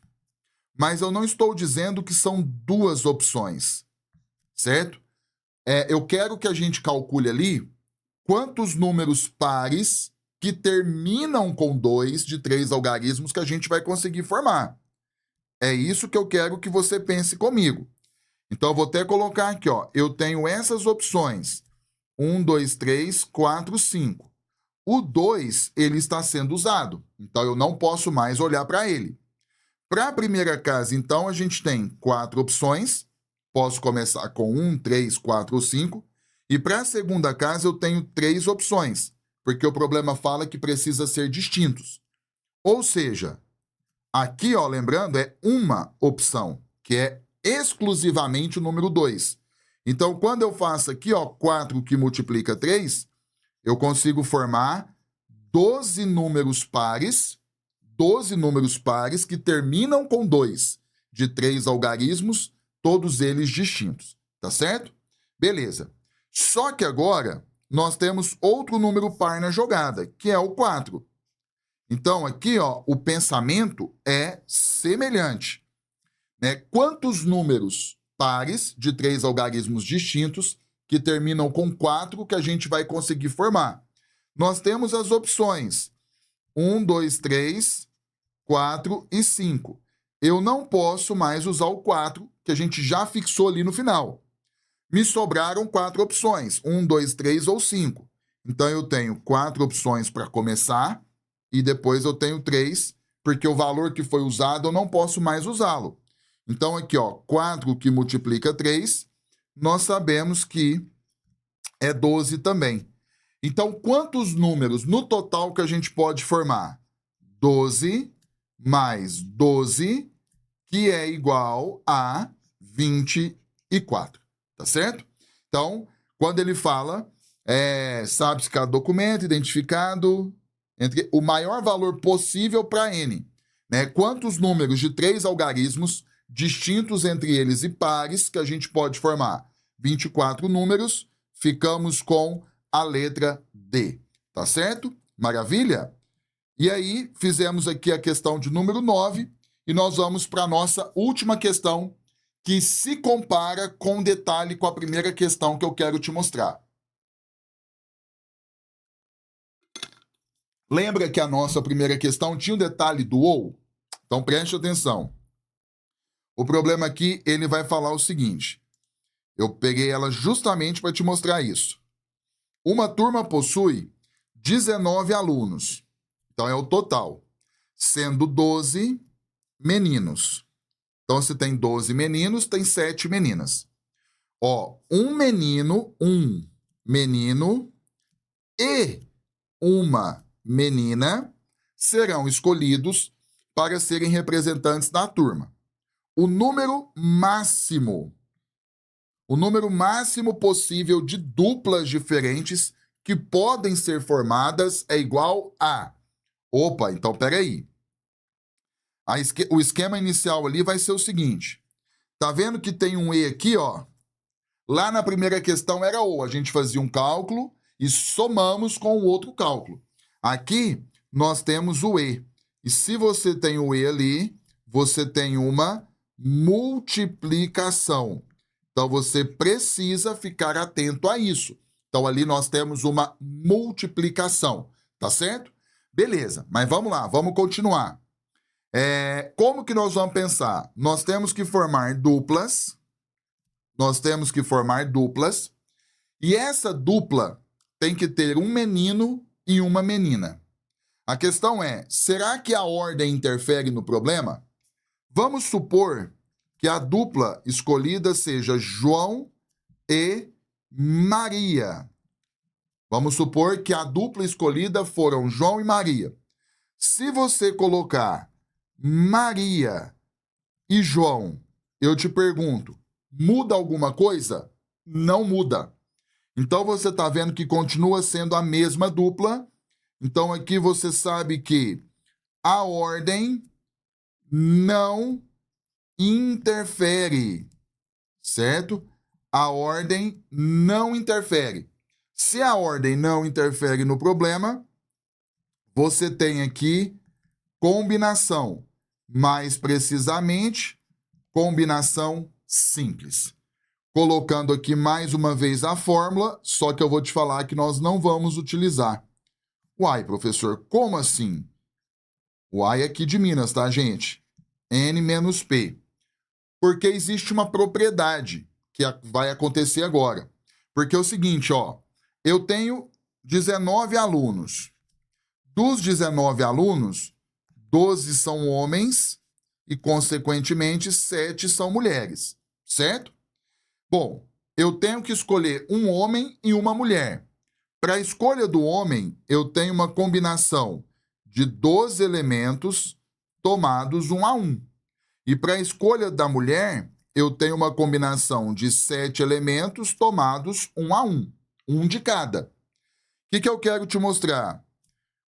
mas eu não estou dizendo que são duas opções, certo? Eu quero que a gente calcule ali quantos números pares que terminam com 2 de 3 algarismos que a gente vai conseguir formar. É isso que eu quero que você pense comigo. Então, eu vou até colocar aqui, ó, eu tenho essas opções, 1, 2, 3, 4, 5. O 2, ele está sendo usado, então eu não posso mais olhar para ele. Para a primeira casa, então, a gente tem 4 opções, posso começar com 1, 3, 4 ou 5, e para a segunda casa eu tenho 3 opções, porque o problema fala que precisa ser distintos. Ou seja, aqui, ó, lembrando, é uma opção, que é exclusivamente o número 2. Então, quando eu faço aqui, ó, 4 que multiplica 3, eu consigo formar 12 números pares que terminam com 2, de 3 algarismos, todos eles distintos, tá certo? Beleza. Só que agora nós temos outro número par na jogada, que é o 4. Então, aqui, ó, o pensamento é semelhante. Quantos números pares de 3 algarismos distintos que terminam com 4 que a gente vai conseguir formar? Nós temos as opções 1, 2, 3, 4 e 5. Eu não posso mais usar o 4, que a gente já fixou ali no final. Me sobraram 4 opções, 1, 2, 3 ou 5. Então, eu tenho 4 opções para começar e depois eu tenho 3, porque o valor que foi usado eu não posso mais usá-lo. Então, aqui, ó, 4 que multiplica 3, nós sabemos que é 12 também. Então, quantos números no total que a gente pode formar? 12 mais 12, que é igual a 24, tá certo? Então, quando ele fala, sabe-se cada documento identificado entre o maior valor possível para n. Quantos números de 3 algarismos distintos entre eles e pares que a gente pode formar? 24 números, ficamos com a letra D, tá certo? Maravilha? E aí, fizemos aqui a questão de número 9 e nós vamos para a nossa última questão, que se compara com detalhe com a primeira questão que eu quero te mostrar. Lembra que a nossa primeira questão tinha o detalhe do ou? Então, preste atenção. O problema aqui, ele vai falar o seguinte. Eu peguei ela justamente para te mostrar isso. Uma turma possui 19 alunos. Então, é o total. Sendo 12 meninos. Então, se tem 12 meninos, tem 7 meninas. Ó, um menino e uma menina serão escolhidos para serem representantes da turma. O número máximo possível de duplas diferentes que podem ser formadas é igual a... Opa, então peraí. O esquema inicial ali vai ser o seguinte. Tá vendo que tem um E aqui, ó? Lá na primeira questão era O. A gente fazia um cálculo e somamos com o outro cálculo. Aqui nós temos o E. E se você tem o E ali, você tem uma multiplicação. Então, você precisa ficar atento a isso. Então, ali nós temos uma multiplicação, tá certo? Beleza, mas vamos lá, vamos continuar. Como que nós vamos pensar? Nós temos que formar duplas. E essa dupla tem que ter um menino e uma menina. A questão é, será que a ordem interfere no problema? Vamos supor que a dupla escolhida seja João e Maria. Vamos supor que a dupla escolhida foram João e Maria. Se você colocar Maria e João, eu te pergunto, muda alguma coisa? Não muda. Então você está vendo que continua sendo a mesma dupla. Então aqui você sabe que a ordem não interfere, certo? A ordem não interfere. Se a ordem não interfere no problema, você tem aqui combinação. Mais precisamente, combinação simples. Colocando aqui mais uma vez a fórmula, só que eu vou te falar que nós não vamos utilizar. Uai, professor, como assim? Uai aqui de Minas, tá, gente? N menos P. Porque existe uma propriedade que vai acontecer agora. Porque é o seguinte, ó, eu tenho 19 alunos. Dos 19 alunos, 12 são homens e, consequentemente, 7 são mulheres, certo? Bom, eu tenho que escolher um homem e uma mulher. Para a escolha do homem, eu tenho uma combinação de 12 elementos tomados 1 a 1. E para a escolha da mulher, eu tenho uma combinação de 7 elementos tomados 1 a 1. Um de cada. O que eu quero te mostrar?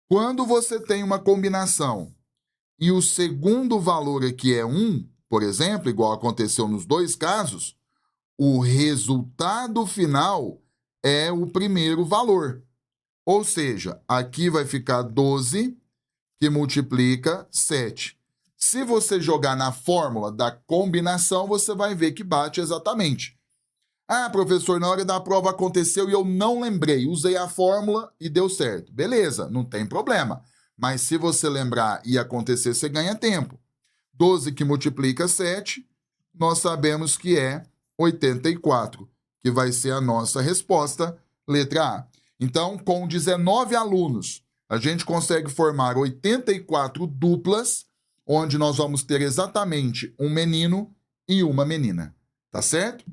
Quando você tem uma combinação e o segundo valor aqui é 1, por exemplo, igual aconteceu nos dois casos, o resultado final é o primeiro valor. Ou seja, aqui vai ficar 12, que multiplica 7. Se você jogar na fórmula da combinação, você vai ver que bate exatamente. Ah, professor, na hora da prova aconteceu e eu não lembrei. Usei a fórmula e deu certo. Beleza, não tem problema. Mas se você lembrar e acontecer, você ganha tempo. 12 que multiplica 7, nós sabemos que é 84, que vai ser a nossa resposta, letra A. Então, com 19 alunos, a gente consegue formar 84 duplas, onde nós vamos ter exatamente um menino e uma menina. Tá certo?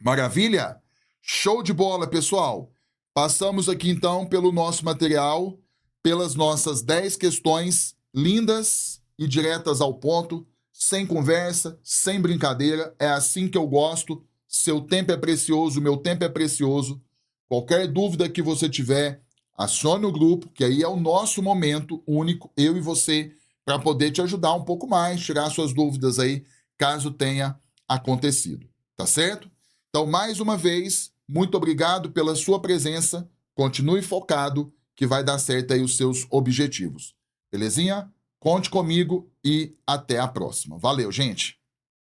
Maravilha? Show de bola, pessoal! Passamos aqui, então, pelo nosso material, pelas nossas 10 questões lindas e diretas ao ponto, sem conversa, sem brincadeira. É assim que eu gosto. Seu tempo é precioso, meu tempo é precioso. Qualquer dúvida que você tiver, acione o grupo, que aí é o nosso momento único, eu e você, para poder te ajudar um pouco mais, tirar suas dúvidas aí, caso tenha acontecido. Tá certo? Então, mais uma vez, muito obrigado pela sua presença. Continue focado, que vai dar certo aí os seus objetivos. Belezinha? Conte comigo e até a próxima. Valeu, gente!